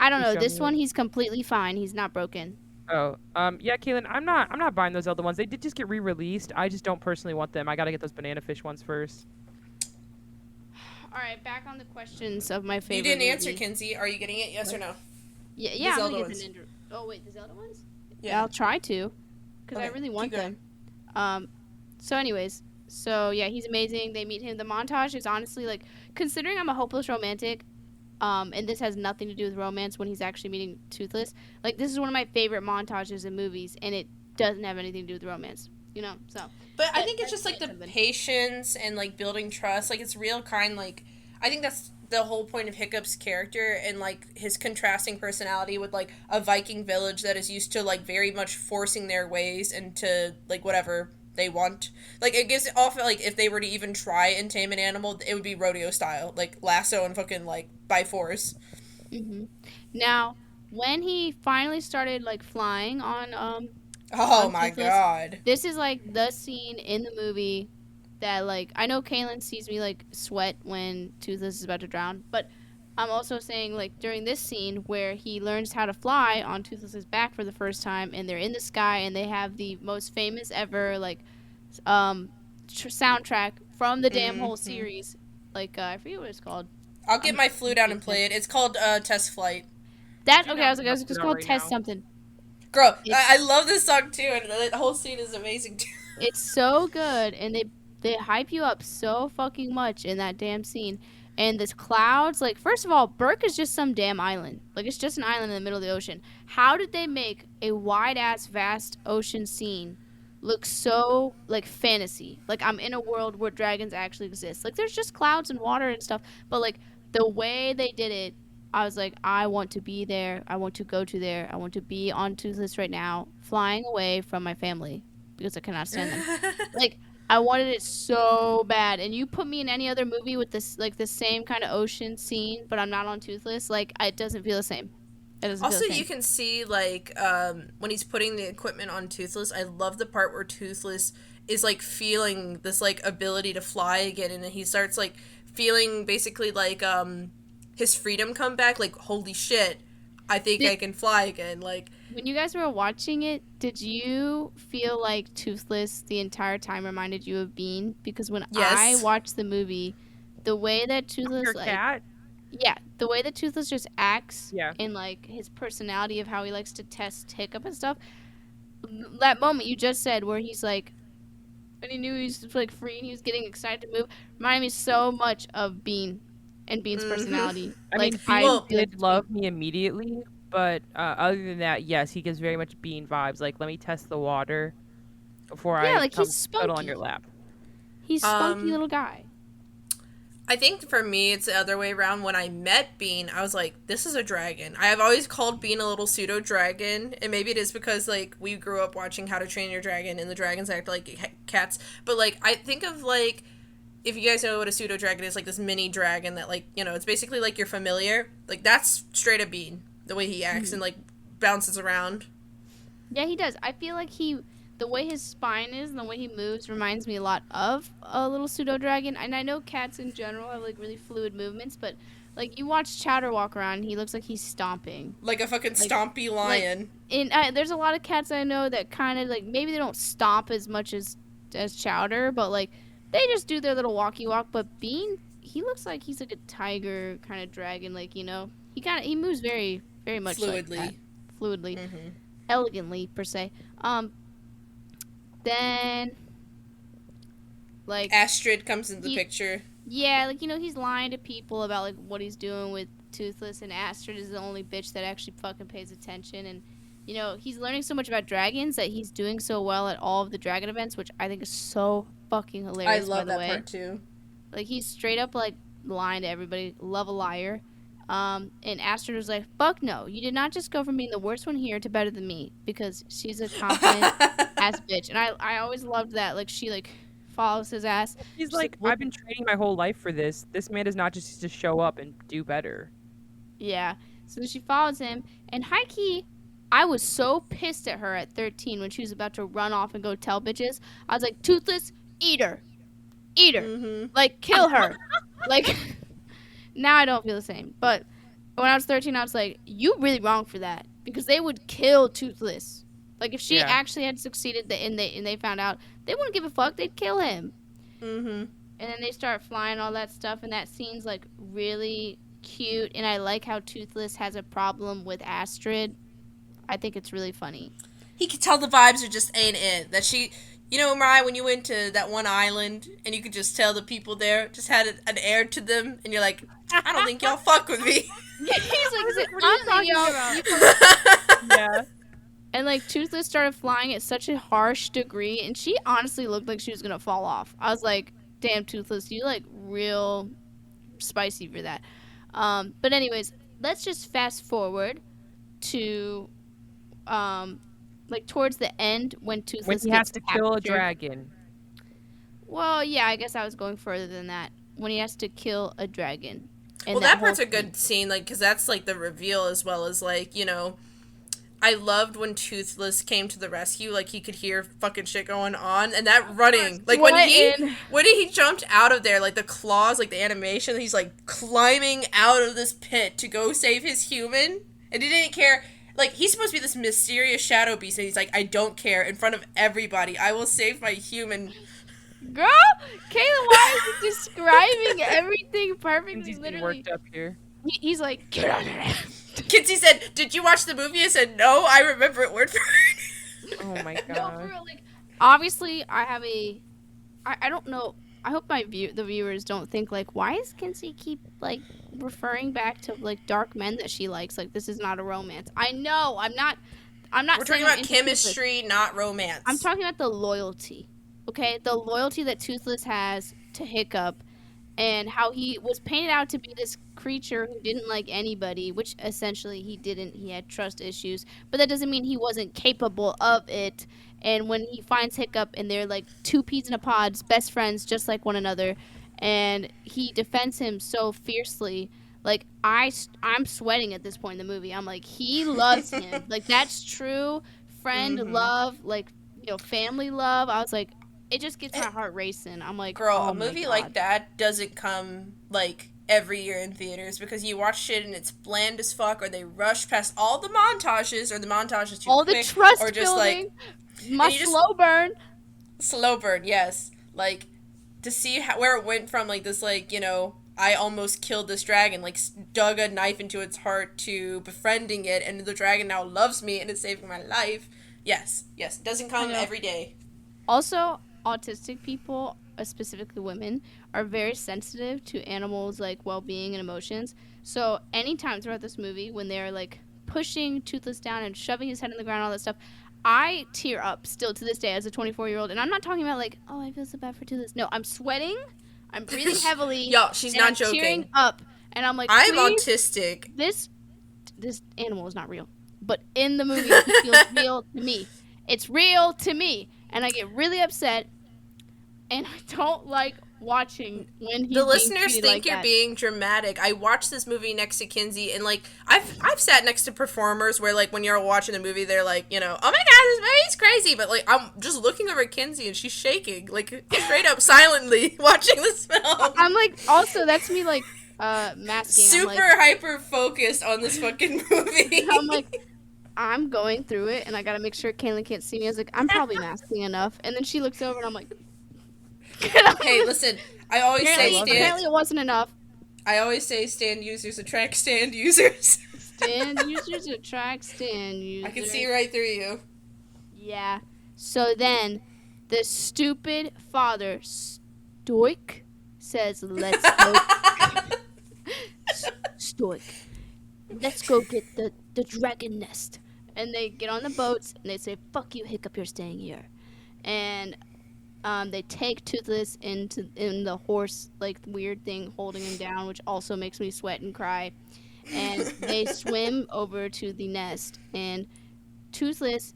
I don't You know. show This me one, it. he's completely fine. He's not broken. Oh, yeah, Kaylin, I'm not buying those Zelda ones. They did just get re-released. I just don't personally want them. I gotta get those banana fish ones first. All right, back on the questions of my favorite. You didn't answer, movie. Kinsey. Are you getting it? Yes or no? Yeah, I'm Zelda gonna ones. get the Ninja. Oh wait, the Zelda ones? Yeah. I'll try to, because I Okay, really keep want going. them. So anyways, so yeah, he's amazing. They meet him. The montage is honestly like, considering I'm a hopeless romantic, and this has nothing to do with romance when he's actually meeting Toothless. Like, this is one of my favorite montages in movies, and it doesn't have anything to do with romance. So. But I think it's just like the patience and like building trust. Like it's real kind. Like I think that's the whole point of Hiccup's character and like his contrasting personality with like a Viking village that is used to like very much forcing their ways into like whatever they want. Like it gives it off like if they were to even try and tame an animal, it would be rodeo style, like lasso and fucking like by force. Now, when he finally started like flying on Oh on my Toothless, god. this is like the scene in the movie that like I know Kaylin sees me like sweat when Toothless is about to drown, but I'm also saying like during this scene where he learns how to fly on Toothless's back for the first time, and they're in the sky and they have the most famous ever like soundtrack from the damn whole series. Like I forget what it's called. I'll get my flute out and play it. It's called Test Flight. That Do okay? not I was like, mess it's it up called right Test now. something. Girl, I love this song too, and the whole scene is amazing too. It's so good, and they hype you up so fucking much in that damn scene. And this clouds, like, first of all, Burke is just some damn island. Like, it's just an island in the middle of the ocean. How did they make a wide ass vast ocean scene look so like fantasy? Like, I'm in a world where dragons actually exist. Like, there's just clouds and water and stuff, but like the way they did it, I was like, I want to be there. I want to go to there. I want to be on Toothless right now, flying away from my family because I cannot stand them. Like, I wanted it so bad. And you put me in any other movie with this, like, the same kind of ocean scene, but I'm not on Toothless, like, it doesn't feel the same. It doesn't Also, feel the same. you can see like when he's putting the equipment on Toothless. I love the part where Toothless is like feeling this like ability to fly again, and then he starts like feeling basically like his freedom come back. Like, holy shit, I think I can fly again. Like, when you guys were watching it, did you feel like Toothless the entire time reminded you of Bean? Because when I watched the movie, the way that Toothless Your like cat? yeah, the way that Toothless just acts Yeah. and like his personality of how he likes to test Hiccup and stuff. That moment you just said where he's like, when he knew he was like free and he was getting excited to move, reminded me so much of Bean and Bean's personality. I Like, mean, I Bean feel like did love me immediately, but other than that, yes, he gives very much Bean vibes. Like, let me test the water before yeah, I like come he's cuddle on spunky. your lap. He's a spunky little guy. I think for me, it's the other way around. When I met Bean, I was like, this is a dragon. I have always called Bean a little pseudo dragon, and maybe it is because, like, we grew up watching How to Train Your Dragon, and the dragons act like cats. But, like, I think of, like, if you guys know what a pseudo dragon is, like this mini dragon that, like, you know, it's basically like your familiar. Like, that's straight up Bean, the way he acts and, like, bounces around. Yeah, he does. I feel like the way his spine is and the way he moves reminds me a lot of a little pseudo dragon. And I know cats in general have like really fluid movements, but like you watch Chowder walk around, and he looks like he's stomping Like a fucking stompy lion. and there's a lot of cats I know that kind of like maybe they don't stomp as much as Chowder, but like they just do their little walkie walk. But Bean, he looks like he's like a tiger kind of dragon. Like, you know, he moves very very much Fluidly. like that. Fluidly, elegantly per se. Then, like, Astrid comes into the picture. yeah, like, you know, he's lying to people about, like, what he's doing with Toothless, and Astrid is the only bitch that actually fucking pays attention, and, you know, he's learning so much about dragons that he's doing so well at all of the dragon events, which I think is so fucking hilarious, I love by the that way. part, too. Like, he's straight up, like, lying to everybody. Love a liar. And Astrid was like, fuck no, you did not just go from being the worst one here to better than me, because she's a confident ass bitch. And I always loved that. Like, she, like, follows his ass. He's She's like, I've been training my whole life for this. This man does not just show up and do better. Yeah. So she follows him, and high key, I was so pissed at her at 13 when she was about to run off and go tell bitches. I was like, Toothless, eat her. Eat her. Mm-hmm. Like, kill her. Like, now I don't feel the same. But when I was 13, I was like, you really wrong for that. Because they would kill Toothless. Like, if she Yeah. actually had succeeded and they found out, they wouldn't give a fuck. They'd kill him. Mm-hmm. And then they start flying all that stuff, and that scene's like really cute. And I like how Toothless has a problem with Astrid. I think it's really funny. He could tell the vibes are just ain't it. That she, you know, Mariah, when you went to that one island and you could just tell the people there just had an air to them, and you're like, I don't think y'all fuck with me. He's like, What are you talking y'all. Yeah. And like Toothless started flying at such a harsh degree, and she honestly looked like she was gonna fall off. I was like, damn, Toothless, you like real spicy for that. But anyways, let's just fast forward to like towards the end when When Toothless he gets has to kill a captured. dragon. Well, yeah, I guess I was going further than that. When he has to kill a dragon. And Well, that whole part's a thing. good scene, like, because that's like the reveal as well as like, you know, I loved when Toothless came to the rescue. Like, he could hear fucking shit going on, and that running, like when he jumped out of there, like the claws, like the animation, he's like climbing out of this pit to go save his human, and he didn't care. Like, he's supposed to be this mysterious shadow beast, and he's like, I don't care. In front of everybody, I will save my human. Girl, Kayla, why is he describing everything perfectly? He's Literally, worked up here. he's like, get on it. Kinsey said, did you watch the movie? I said, no, I remember it word for word. Oh my No, for god. real, like, obviously, I don't know. I hope the viewers don't think like, why is Kinsey keep like referring back to like dark men that she likes? Like, this is not a romance. I know. I'm not. We're saying talking I'm about into Toothless. chemistry, not romance. I'm talking about the loyalty. Okay, the loyalty that Toothless has to Hiccup, and how he was painted out to be this creature who didn't like anybody, which essentially he didn't. He had trust issues, but that doesn't mean he wasn't capable of it. And when he finds Hiccup and they're like two peas in a pod, best friends, just like one another, and he defends him so fiercely, like I'm sweating at this point in the movie. I'm like, he loves him. Like, that's true friend love, like, you know, family love. I was like, it just gets my heart racing. I'm like, Girl, oh a movie my like God. that doesn't come like every year in theaters because you watch shit and it's bland as fuck, or they rush past all the montages, or the montages too All the quick, trust or just building, like my and you just- slow burn. slow burn. Yes, like to see where it went from like this, like, you know, I almost killed this dragon, like dug a knife into its heart, to befriending it, and the dragon now loves me and is saving my life. Yes, yes, it doesn't come I know. every day. Also, autistic people, specifically women, are very sensitive to animals' like well-being and emotions. So anytime throughout this movie when they're like pushing Toothless down and shoving his head in the ground, all that stuff, I tear up still to this day as a 24-year-old. And I'm not talking about like, oh, I feel so bad for Toothless. No, I'm sweating. I'm breathing heavily. Yo, she's and not I'm joking. tearing up, and I'm like, I'm please, autistic. this animal is not real, but in the movie it feels real to me. It's real to me, and I get really upset, and I don't like watching when he's The being listeners treated think like you're that. being dramatic. I watched this movie next to Kinsey, and like I've sat next to performers where like when you're watching the movie, they're like, you know, oh my god, this movie's crazy, but like I'm just looking over at Kinsey and she's shaking, like straight up silently watching this film. I'm like, also that's me like masking. Super hyper focused on this fucking movie. I'm like, I'm going through it, and I gotta make sure Kaylin can't see me. I was like, I'm probably masking enough, and then she looks over, and I'm like, Hey, listen, I always say apparently it wasn't enough. I always say stand users attract stand users. Stand users attract stand users. I can see right through you. Yeah. So then, the stupid father, Stoic, says, let's go. Stoic. Let's go get the dragon nest. And they get on the boats, and they say, fuck you, Hiccup, you're staying here. And they take Toothless in the horse, like, weird thing holding him down, which also makes me sweat and cry. And they swim over to the nest, and Toothless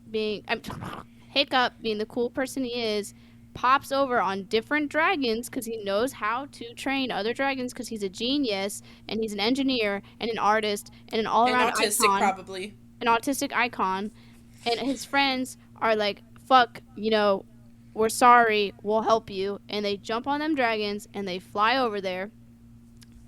Hiccup being the cool person he is, pops over on different dragons because he knows how to train other dragons because he's a genius and he's an engineer and an artist and an all-around autistic, icon. probably. An autistic icon. And his friends are like, fuck, we're sorry, we'll help you. And they jump on them dragons and they fly over there.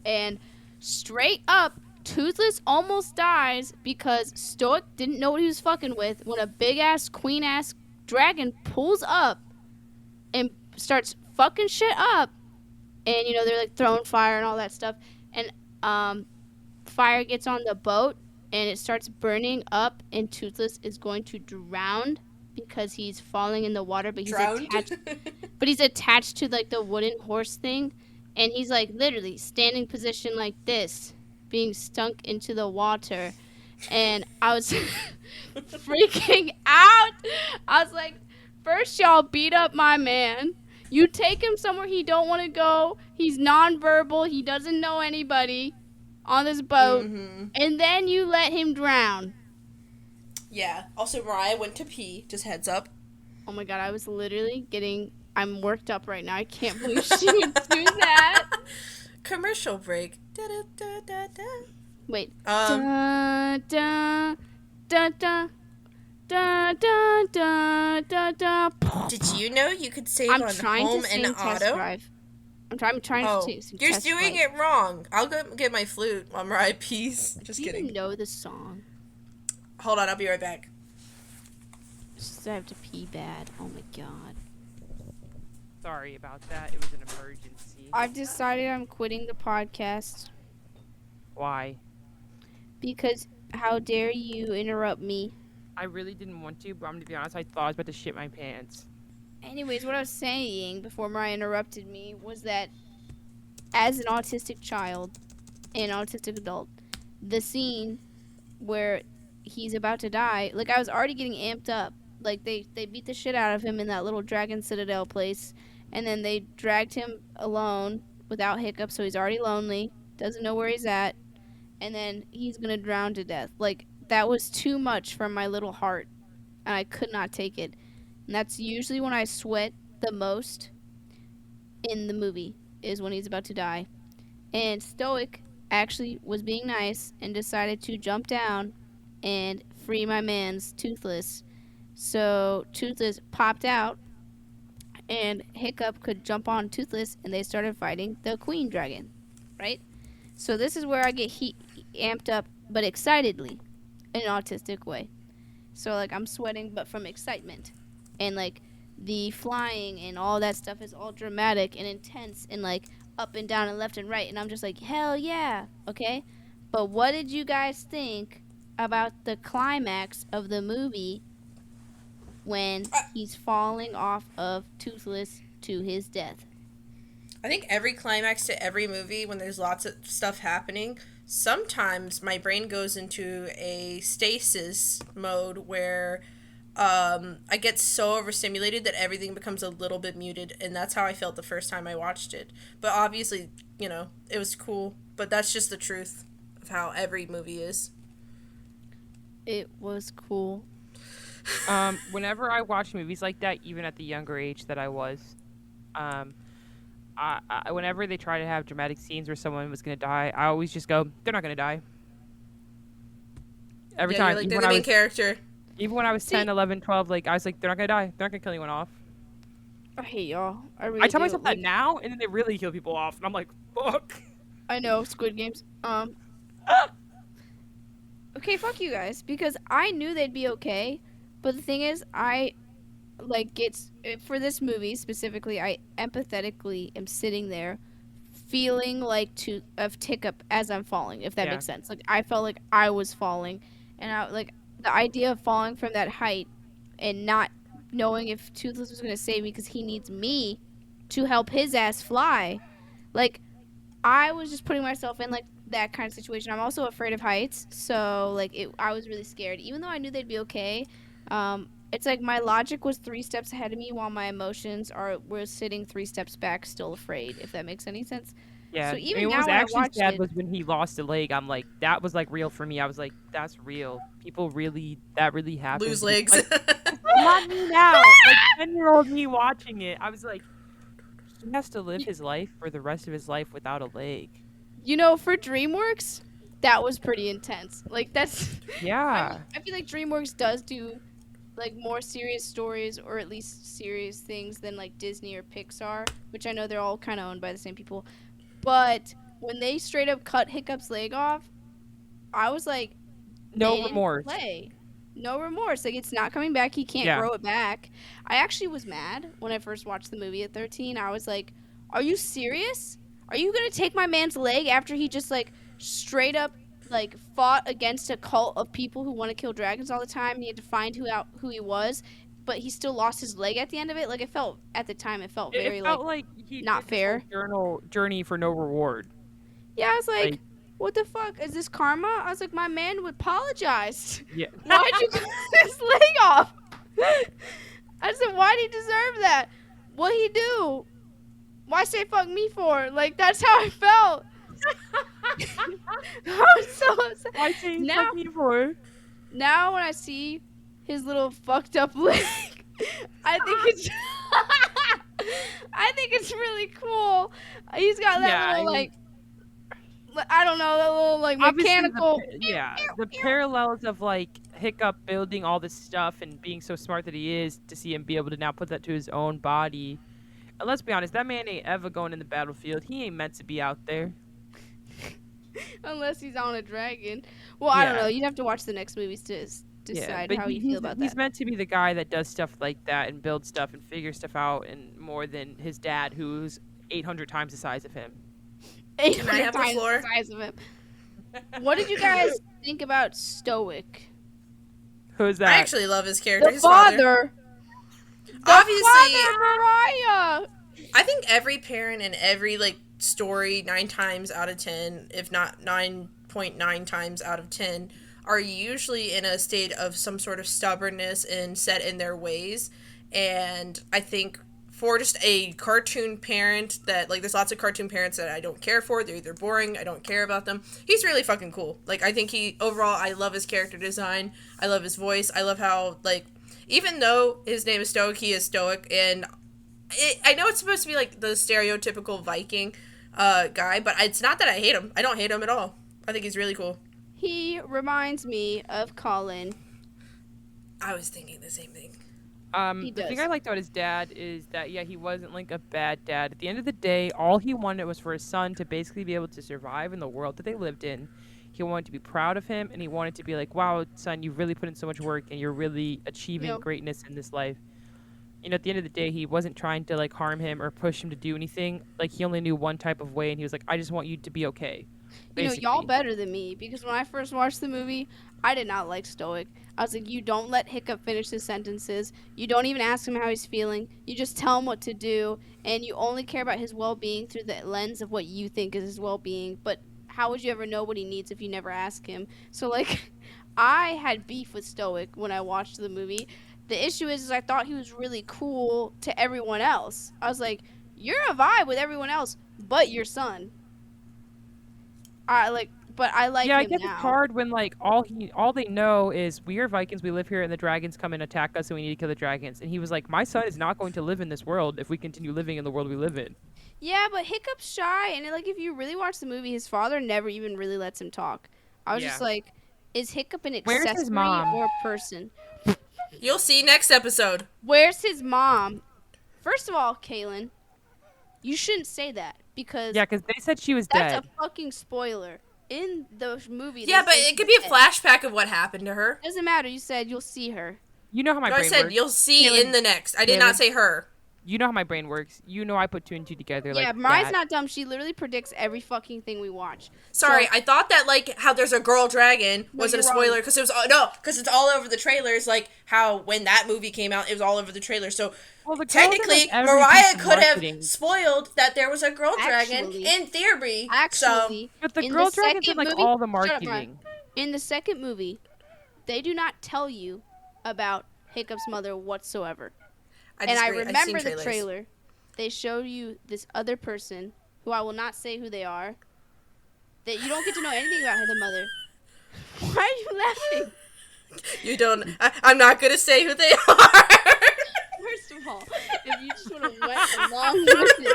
And straight up, Toothless almost dies because Stoic didn't know what he was fucking with when a big-ass, queen-ass dragon pulls up and starts fucking shit up. And, they're, like, throwing fire and all that stuff. And fire gets on the boat, and it starts burning up, and Toothless is going to drown because he's falling in the water, but he's attached to, like, the wooden horse thing, and he's, like, literally standing position like this, being stunk into the water. And I was freaking out. I was like, first y'all beat up my man. You take him somewhere he don't want to go. He's nonverbal. He doesn't know anybody on this boat. Mm-hmm. And then you let him drown. Yeah. Also, Mariah went to pee. Just heads up. Oh my god, I was literally I'm worked up right now. I can't believe she would do that. Commercial break. Da, da, da, da, da. Wait. Da, da, da, da. Da, da, da, da, da. Did you know you could save on home and auto? I'm trying to sing You're doing it wrong. I'll go get my flute while Mariah pees. Just kidding. You know the song. Hold on, I'll be right back. I have to pee bad. Oh my god. Sorry about that. It was an emergency. I've decided I'm quitting the podcast. Why? Because how dare you interrupt me? I really didn't want to, but I'm going to be honest, I thought I was about to shit my pants. Anyways, what I was saying before Mariah interrupted me was that as an autistic child and autistic adult, the scene where he's about to die, like, I was already getting amped up. Like, they beat the shit out of him in that little Dragon Citadel place, and then they dragged him alone without Hiccup, so he's already lonely, doesn't know where he's at, and then he's gonna drown to death. Like, that was too much for my little heart, and I could not take it. And that's usually when I sweat the most in the movie, is when he's about to die. And Stoic actually was being nice and decided to jump down and free my man's Toothless. So Toothless popped out, and Hiccup could jump on Toothless, and they started fighting the Queen Dragon, right? So this is where I get amped up, but excitedly, in an autistic way. So, like, I'm sweating, but from excitement. And, like, the flying and all that stuff is all dramatic and intense and, like, up and down and left and right. And I'm just like, hell yeah, okay? But what did you guys think about the climax of the movie when he's falling off of Toothless to his death? I think every climax to every movie, when there's lots of stuff happening, sometimes my brain goes into a stasis mode where I get so overstimulated that everything becomes a little bit muted, and that's how I felt the first time I watched it. But obviously, it was cool, but that's just the truth of how every movie is. It was cool. Whenever I watch movies like that, even at the younger age that I was, whenever they try to have dramatic scenes where someone was going to die, I always just go, they're not going to die. Every time. You're like, they're the main character. Even when I was 10, 11, 12, like, I was like, they're not going to die. They're not going to kill anyone off. I hate y'all. I tell myself that now, and then they really kill people off, and I'm like, fuck. I know, Squid Games. Okay, fuck you guys, because I knew they'd be okay, but the thing is, for this movie specifically, I empathetically am sitting there feeling like Hiccup as I'm falling, if that makes sense. Like, I felt like I was falling, and the idea of falling from that height and not knowing if Toothless was going to save me because he needs me to help his ass fly. Like, I was just putting myself in, like, that kind of situation. I'm also afraid of heights, so, like, I was really scared. Even though I knew they'd be okay, it's like my logic was 3 steps ahead of me while my emotions were sitting 3 steps back, still afraid, if that makes any sense. Yeah, so even what now was when actually I watched sad it, was when he lost a leg. I'm like, that was, like, real for me. I was like, that's real. People really, that really happens. Lose legs. Like, not me now. Like, 10-year-old me watching it, I was like, he has to live his life for the rest of his life without a leg. You know, for DreamWorks, that was pretty intense. Like, that's... Yeah. I feel like DreamWorks does do, like, more serious stories, or at least serious things than, like, Disney or Pixar, which I know they're all kind of owned by the same people. But when they straight up cut Hiccup's leg off, I was like, No remorse. play. No remorse. Like, it's not coming back. He can't grow it back. I actually was mad when I first watched the movie at 13. I was like, are you serious? Are you going to take my man's leg after he just, like, straight up, like, fought against a cult of people who want to kill dragons all the time? And he had to find who he was, but he still lost his leg at the end of it. Like, it felt, at the time, it felt very, like he not did fair. This whole journey for no reward. Yeah, I was like, what the fuck? Is this karma? I was like, my man would apologize. Yeah. Why'd you cut his leg off? I said, why'd he deserve that? What'd he do? Why say fuck me for? Like, that's how I felt. I was so upset. Why say fuck me for? Now when I see his little fucked up leg, I think it's I think it's really cool. He's got that little, like, I don't know, that little, like, mechanical... The parallels of, like, Hiccup building all this stuff and being so smart that he is, to see him be able to now put that to his own body. And let's be honest, that man ain't ever going in the battlefield. He ain't meant to be out there. Unless he's on a dragon. Well, I don't know. You'd have to watch the next movies to decide how you feel about that. He's meant to be the guy that does stuff like that and builds stuff and figures stuff out, and more than his dad, who's 800 times the size of him. 800 times the size of him. What did you guys think about Stoic? Who's that? I actually love his character. The his father. Obviously, Mariah. I think every parent in every, like, story 9 times out of 10, if not 9.9 times out of 10, are usually in a state of some sort of stubbornness and set in their ways. And I think for just a cartoon parent that, like, there's lots of cartoon parents that I don't care for. They're either boring, I don't care about them. He's really fucking cool. Like, I think overall, I love his character design. I love his voice. I love how, like, even though his name is Stoic, he is stoic. And I know it's supposed to be, like, the stereotypical Viking guy, but it's not that I hate him. I don't hate him at all. I think he's really cool. He reminds me of Colin. I was thinking the same thing. The thing I liked about his dad is that, he wasn't, like, a bad dad. At the end of the day, all he wanted was for his son to basically be able to survive in the world that they lived in. He wanted to be proud of him, and he wanted to be like, wow, son, you've really put in so much work, and you're really achieving greatness in this life. At the end of the day, he wasn't trying to, like, harm him or push him to do anything. Like, he only knew one type of way, and he was like, I just want you to be okay. Basically. Y'all better than me, because when I first watched the movie, I did not like Stoic. I was like, you don't let Hiccup finish his sentences. You don't even ask him how he's feeling. You just tell him what to do, and you only care about his well-being through the lens of what you think is his well-being. But how would you ever know what he needs if you never ask him? So, like, I had beef with Stoic when I watched the movie. The issue is I thought he was really cool to everyone else. I was like, you're a vibe with everyone else but your son. But I like him now. I guess it's hard when, like, all they know is we are Vikings, we live here, and the dragons come and attack us, and we need to kill the dragons. And he was like, my son is not going to live in this world if we continue living in the world we live in. Yeah, but Hiccup's shy, and, like, if you really watch the movie, his father never even really lets him talk. I was just like, is Hiccup an accessory or a person? You'll see next episode. Where's his mom? First of all, Kaylin, you shouldn't say that, because... Yeah, because they said she was dead. That's a fucking spoiler. In the movie... Yeah, but it could be a flashback of what happened to her. Doesn't matter. You said you'll see her. You know how my brain works. I said you'll see Kaylin, in the next. I did not say her. You know how my brain works. You know I put 2 and 2 together. Yeah, like Mariah's not dumb. She literally predicts every fucking thing we watch. Sorry, I thought that, like, how there's a girl dragon wasn't a spoiler, because it was because it's all over the trailers. Like how when that movie came out, it was all over the trailer. So technically, Mariah could have spoiled that there was a girl dragon in theory. Actually, but the girl dragon's in, like, all the marketing. In the second movie, they do not tell you about Hiccup's mother whatsoever. I remember the trailer. They show you this other person, who I will not say who they are, that you don't get to know anything about the mother. Why are you laughing? You don't... I'm not going to say who they are. First of all, along with it,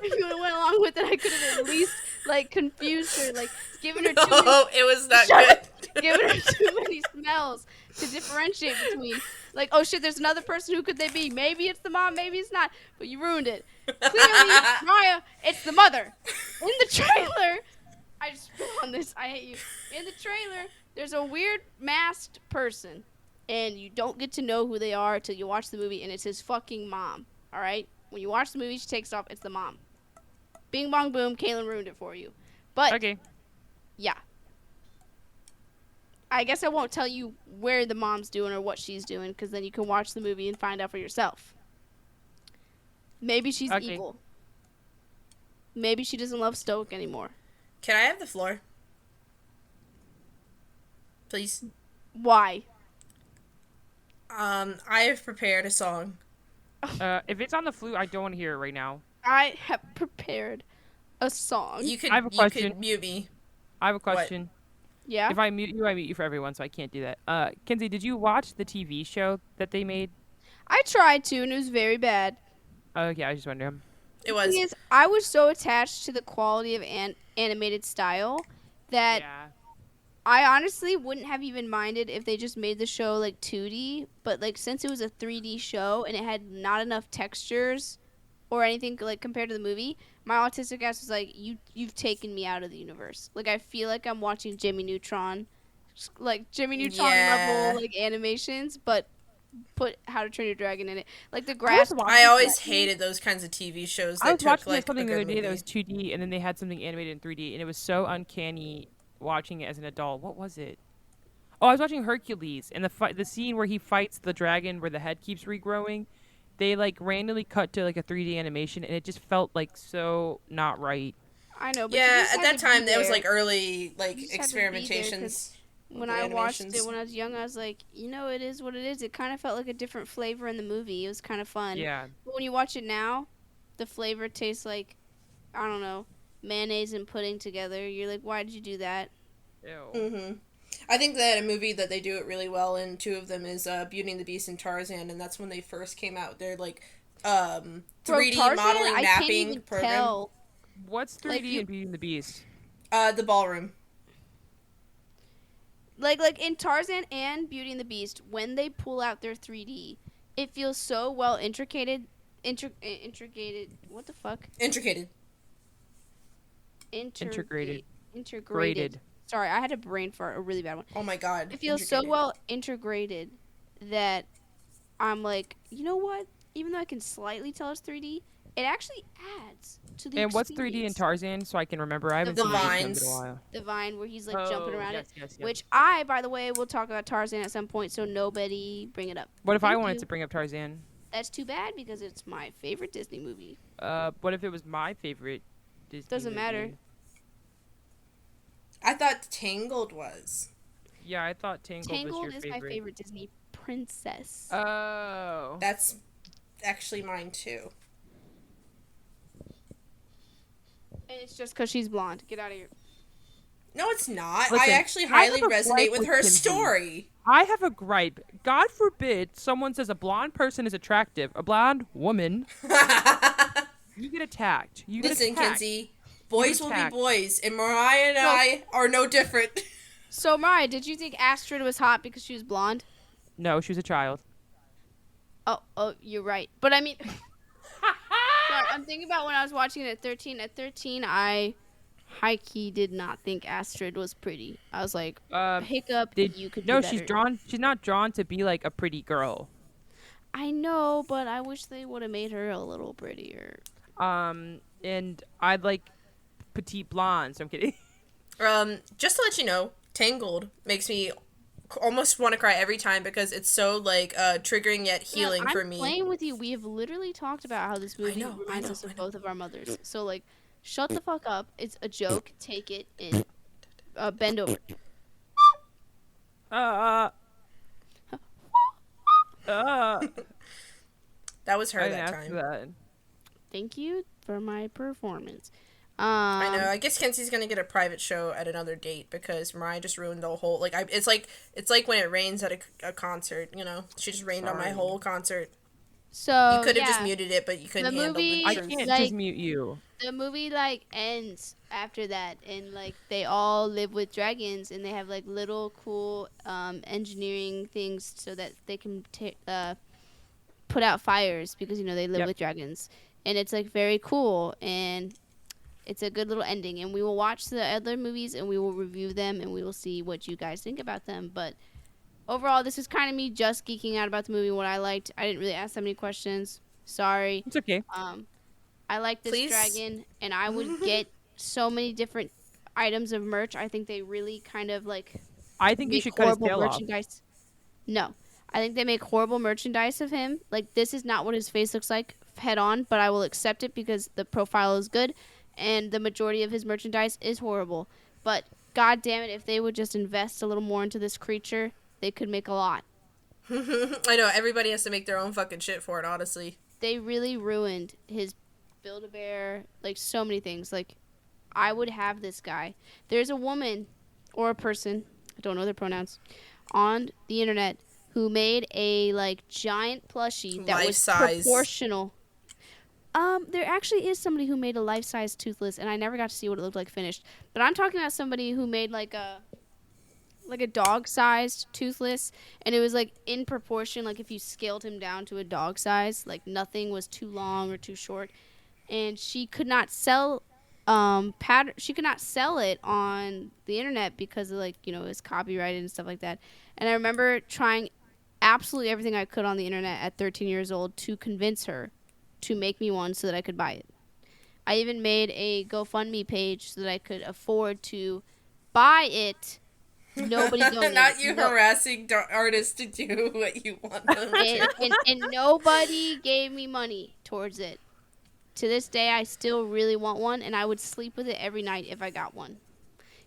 if you would have went along with it, I could have at least like confused her, like given her too many, No, it was not Shut up. good. given her too many smells to differentiate between. Like, oh shit, there's another person. Who could they be? Maybe it's the mom, maybe it's not. But you ruined it. Clearly, Mariah, it's the mother. In the trailer, I just spit on this. I hate you. In the trailer, there's a weird masked person, and you don't get to know who they are until you watch the movie, and it's his fucking mom. All right? When you watch the movie, she takes off. It's the mom. Bing bong boom. Kaylin ruined it for you. But Okay. yeah. I guess I won't tell you where the mom's doing or what she's doing, because then you can watch the movie and find out for yourself. Maybe she's Okay. evil. Maybe she doesn't love Stoic anymore. Can I have the floor? Please. Why? I have prepared a song. If it's on the flute, I don't want to hear it right now. I have prepared a song. You could I have a question. mute me. I have a question. Yeah? If I mute you, I mute you for everyone, so I can't do that. Kenzie, did you watch the TV show that they made? I tried to, and it was very bad. Oh, yeah, I was just wondering. It The was. thing is, I was so attached to the quality of animated style that Yeah. I honestly wouldn't have even minded if they just made the show like 2D, but like since it was a 3D show and it had not enough textures or anything like compared to the movie, my autistic ass was like, you've taken me out of the universe. Like I feel like I'm watching Jimmy Neutron, like Jimmy Neutron Yeah. level like animations, but put How to Train Your Dragon in it. Like the grass. I always hated those kinds of TV shows I that was took watching like something a the other good day that movie. was 2D, and then they had something animated in 3D, and it was so uncanny watching it as an adult. What was it? Oh, I was watching Hercules, and the scene where he fights the dragon where the head keeps regrowing, they like randomly cut to like a 3D animation, and it just felt like so not right. I know, but you Yeah, just at had that to be time there was there. like early like You just had to be there, 'cause experimentations. When the I watched animations. it when I was young, I was like, it is what it is. It kind of felt like a different flavor in the movie. It was kind of fun. Yeah. But when you watch it now, the flavor tastes like, I don't know, mayonnaise and pudding together. You're like, why did you do that? Ew. I think that a movie that they do it really well in, two of them, is Beauty and the Beast and Tarzan, and that's when they first came out. They're like 3D Tarzan, modeling I can't mapping even program. tell. What's 3D Like, you- in Beauty and the Beast? The ballroom. Like in Tarzan and Beauty and the Beast, when they pull out their 3D, it feels so well intricated. Intricated. What the fuck? Intricated. Integrated. Integrated. Graded. Sorry, I had a brain fart, a really bad one. Oh my god. It feels so Intricated. well integrated that I'm like, you know what? Even though I can slightly tell it's 3D, it actually adds to the And what's 3D in experience. Tarzan, so I can remember? I haven't The seen this film in vines. a while. The vine where he's like jumping around yes, it. yes, yes. Which I, by the way, will talk about Tarzan at some point, so nobody bring it up. What if I Thank wanted you. to bring up Tarzan? That's too bad because it's my favorite Disney movie. What if it was my favorite Disney Doesn't matter. movie? I thought Tangled was. Yeah, I thought Tangled, Tangled was is your my favorite. favorite Disney princess. Oh. That's actually mine too. And it's just because she's blonde. Get out of here. No, it's not. Listen, I actually I highly have a resonate gripe with with her Kinsey. story. I have a gripe. God forbid someone says a blonde person is attractive. A blonde woman. You get attacked. You get Listen, attacked. Kinsey, boys will be attacked. boys, and Mariah and No. I are no different. So, Mariah, did you think Astrid was hot because she was blonde? No, she was a child. Oh, you're right. But I mean, sorry, I'm thinking about when I was watching it at 13. At 13, I high-key did not think Astrid was pretty. I was like, hiccup, you could No, do she's better. drawn. She's not drawn to be like a pretty girl. I know, but I wish they would have made her a little prettier. And I'd like petite blondes. I'm kidding. Just to let you know, Tangled makes me almost want to cry every time because it's so like triggering yet healing I'm for me. playing with you. We have literally talked about how this movie know, I reminds know, us I of know. both of our mothers. So, like, shut the fuck up. It's a joke. Take it and bend over. Uh. That was her I that didn't ask time. that. Thank you for my performance. I know. I guess Kenzie's gonna get a private show at another date because Mariah just ruined the whole. Like, it's like when it rains at a concert. You know, she just rained on my Sorry. whole concert. So You could have yeah, just muted it, but you couldn't the handle movie, the I truth. can't like just mute you. the movie like ends after that, and like they all live with dragons, and they have like little cool engineering things so that they can put out fires because they live Yep. with dragons, and it's like very cool, and it's a good little ending. And we will watch the other movies and we will review them and we will see what you guys think about them. But overall, this is kind of me just geeking out about the movie, what I liked. I didn't really ask that many questions. Sorry. It's okay. I like this Please. dragon, and I would get so many different items of merch. I think they really kind of like I think you make should cut his horrible tail off. merchandise. No, I think they make horrible merchandise of him. Like, this is not what his face looks like head on, but I will accept it because the profile is good, and the majority of his merchandise is horrible. But god damn it, if they would just invest a little more into this creature, they could make a lot. I know, everybody has to make their own fucking shit for it, honestly. They really ruined his Build-A-Bear, like so many things. Like, I would have this guy. There's a woman or a person, I don't know their pronouns, on the internet who made a like giant plushie that was Life-size. proportional. There actually is somebody who made a life-size Toothless, and I never got to see what it looked like finished. But I'm talking about somebody who made like a dog-sized Toothless, and it was like in proportion, like if you scaled him down to a dog size, like nothing was too long or too short. And she could not sell she could not sell it on the internet because of like, it was copyrighted and stuff like that. And I remember trying absolutely everything I could on the internet at 13 years old to convince her to make me one so that I could buy it. I even made a GoFundMe page so that I could afford to buy it. Nobody donated. Not you harassing artists to do what you want them to. And nobody gave me money towards it. To this day, I still really want one, and I would sleep with it every night if I got one.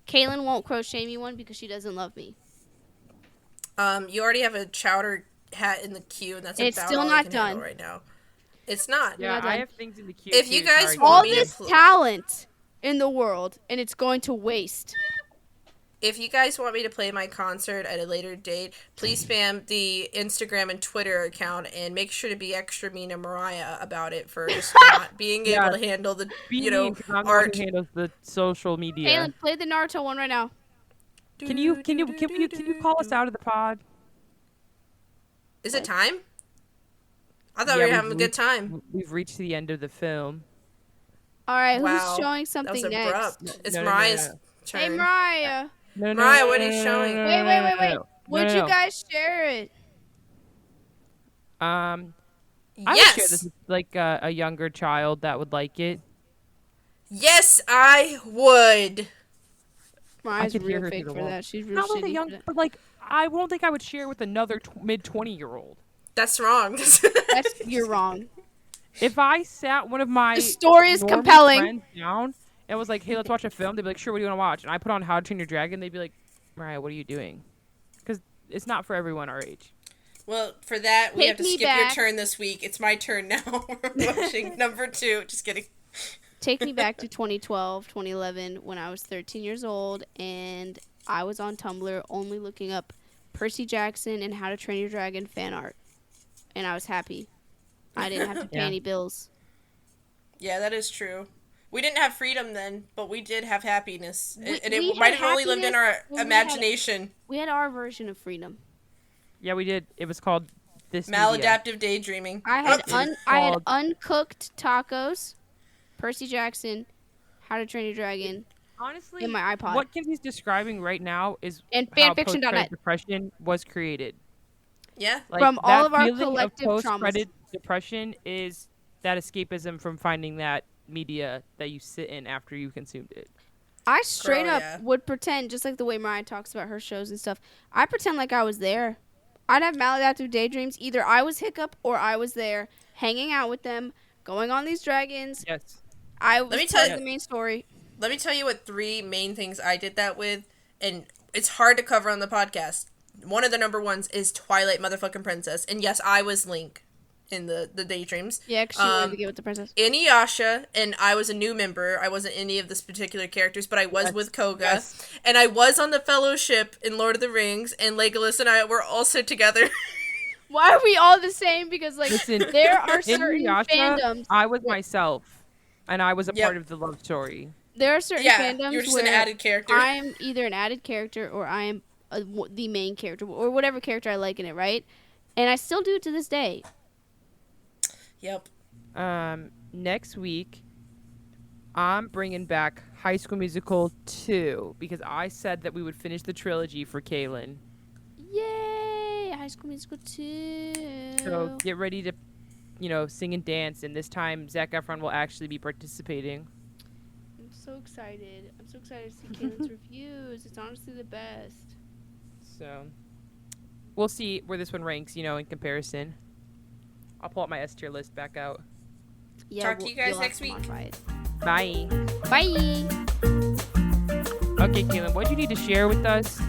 Kaylin won't crochet me one because she doesn't love me. You already have a chowder hat in the queue, and that's It's about still all not I can handle done. right now. It's not. Yeah, not I done. have things in the queue. If too, you guys sorry. want All me to this talent in the world, and it's going to waste. If you guys want me to play my concert at a later date, please spam the Instagram and Twitter account and make sure to be extra mean to Mariah about it for just not being Yeah. able to handle the, Be mean, 'cause I'm the one art. who handles the social media. Kaylin, play the Naruto one right now. Can you call us out of the pod? Is it time? I thought Yeah, we were we've having a good time. We've reached the end of the film. All right, Wow. who's showing That was something abrupt. next? It's No, Mariah's turn. Hey, Mariah. No, Mariah, what are you showing? Wait. Would No, you no. guys share it? I would share Yes. this with like a younger child that would like it. Yes, I would. Mariah's could hear real her fake through the for wall. that. She's real Not like a shitty young, for that. but like I won't think I would share with another mid-20-year-old. That's wrong. You're wrong. If I sat one of my The story is normal compelling. friends down and was like, "Hey, let's watch a film," they'd be like, "Sure, what do you want to watch?" And I put on How to Train Your Dragon, they'd be like, "Mariah, what are you doing?" Because it's not for everyone our age. Well, for that, we Take have to me skip back. your turn this week. It's my turn now. We're watching number 2. Just kidding. Take me back to 2012, 2011, when I was 13 years old, and I was on Tumblr only looking up Percy Jackson and How to Train Your Dragon fan art. And I was happy. I didn't have to pay Yeah. any bills. Yeah, that is true. We didn't have freedom then, but we did have happiness. We And it had might have only lived in our happiness when we imagination. We had our version of freedom. Yeah, we did. It was called this. Media. Maladaptive daydreaming. I had Oh, I had called- uncooked tacos, Percy Jackson, How to Train Your Dragon, Honestly, in my iPod. what Kinsey's describing right now is And how fanfiction.net. post-credit depression was created. yeah. Like, From all that of our feeling collective of traumas. post-credit depression is that escapism from finding that media that you sit in after you consumed it. I straight Girl, up yeah. would pretend, just like the way Mariah talks about her shows and stuff. I pretend like I was there. I'd have maladaptive daydreams. Either I was Hiccup or I was there, hanging out with them, going on these dragons. Yes. I was me part tell of you- the main story. Let me tell you what 3 main things I did that with, and it's hard to cover on the podcast. One of the number ones is Twilight motherfucking Princess, and yes, I was Link in the daydreams. Yeah, because she wanted to get with the princess. Inuyasha, and I was a new member. I wasn't any of this particular characters, but I was Yes, with Koga. yes. And I was on the Fellowship in Lord of the Rings, and Legolas and I were also together. Why are we all the same? Because like Listen, there are in certain Yasha, fandoms. I was myself, and I was a Yep. part of the love story. There are certain Yeah, fandoms you're just where an added character. I'm either an added character or I am the main character or whatever character I like in it, right? And I still do it to this day. Yep. Next week, I'm bringing back High School Musical 2 because I said that we would finish the trilogy for Kaylin. Yay! High School Musical 2. So get ready to, sing and dance. And this time, Zac Efron will actually be participating. I'm so excited. I'm so excited to see Kaylin's reviews. It's honestly the best. So we'll see where this one ranks, in comparison. I'll pull up my S tier list back out. Yeah, Talk to you guys you'll have next to week. modify it. Bye. Bye. Okay, Kaylin, what do you need to share with us?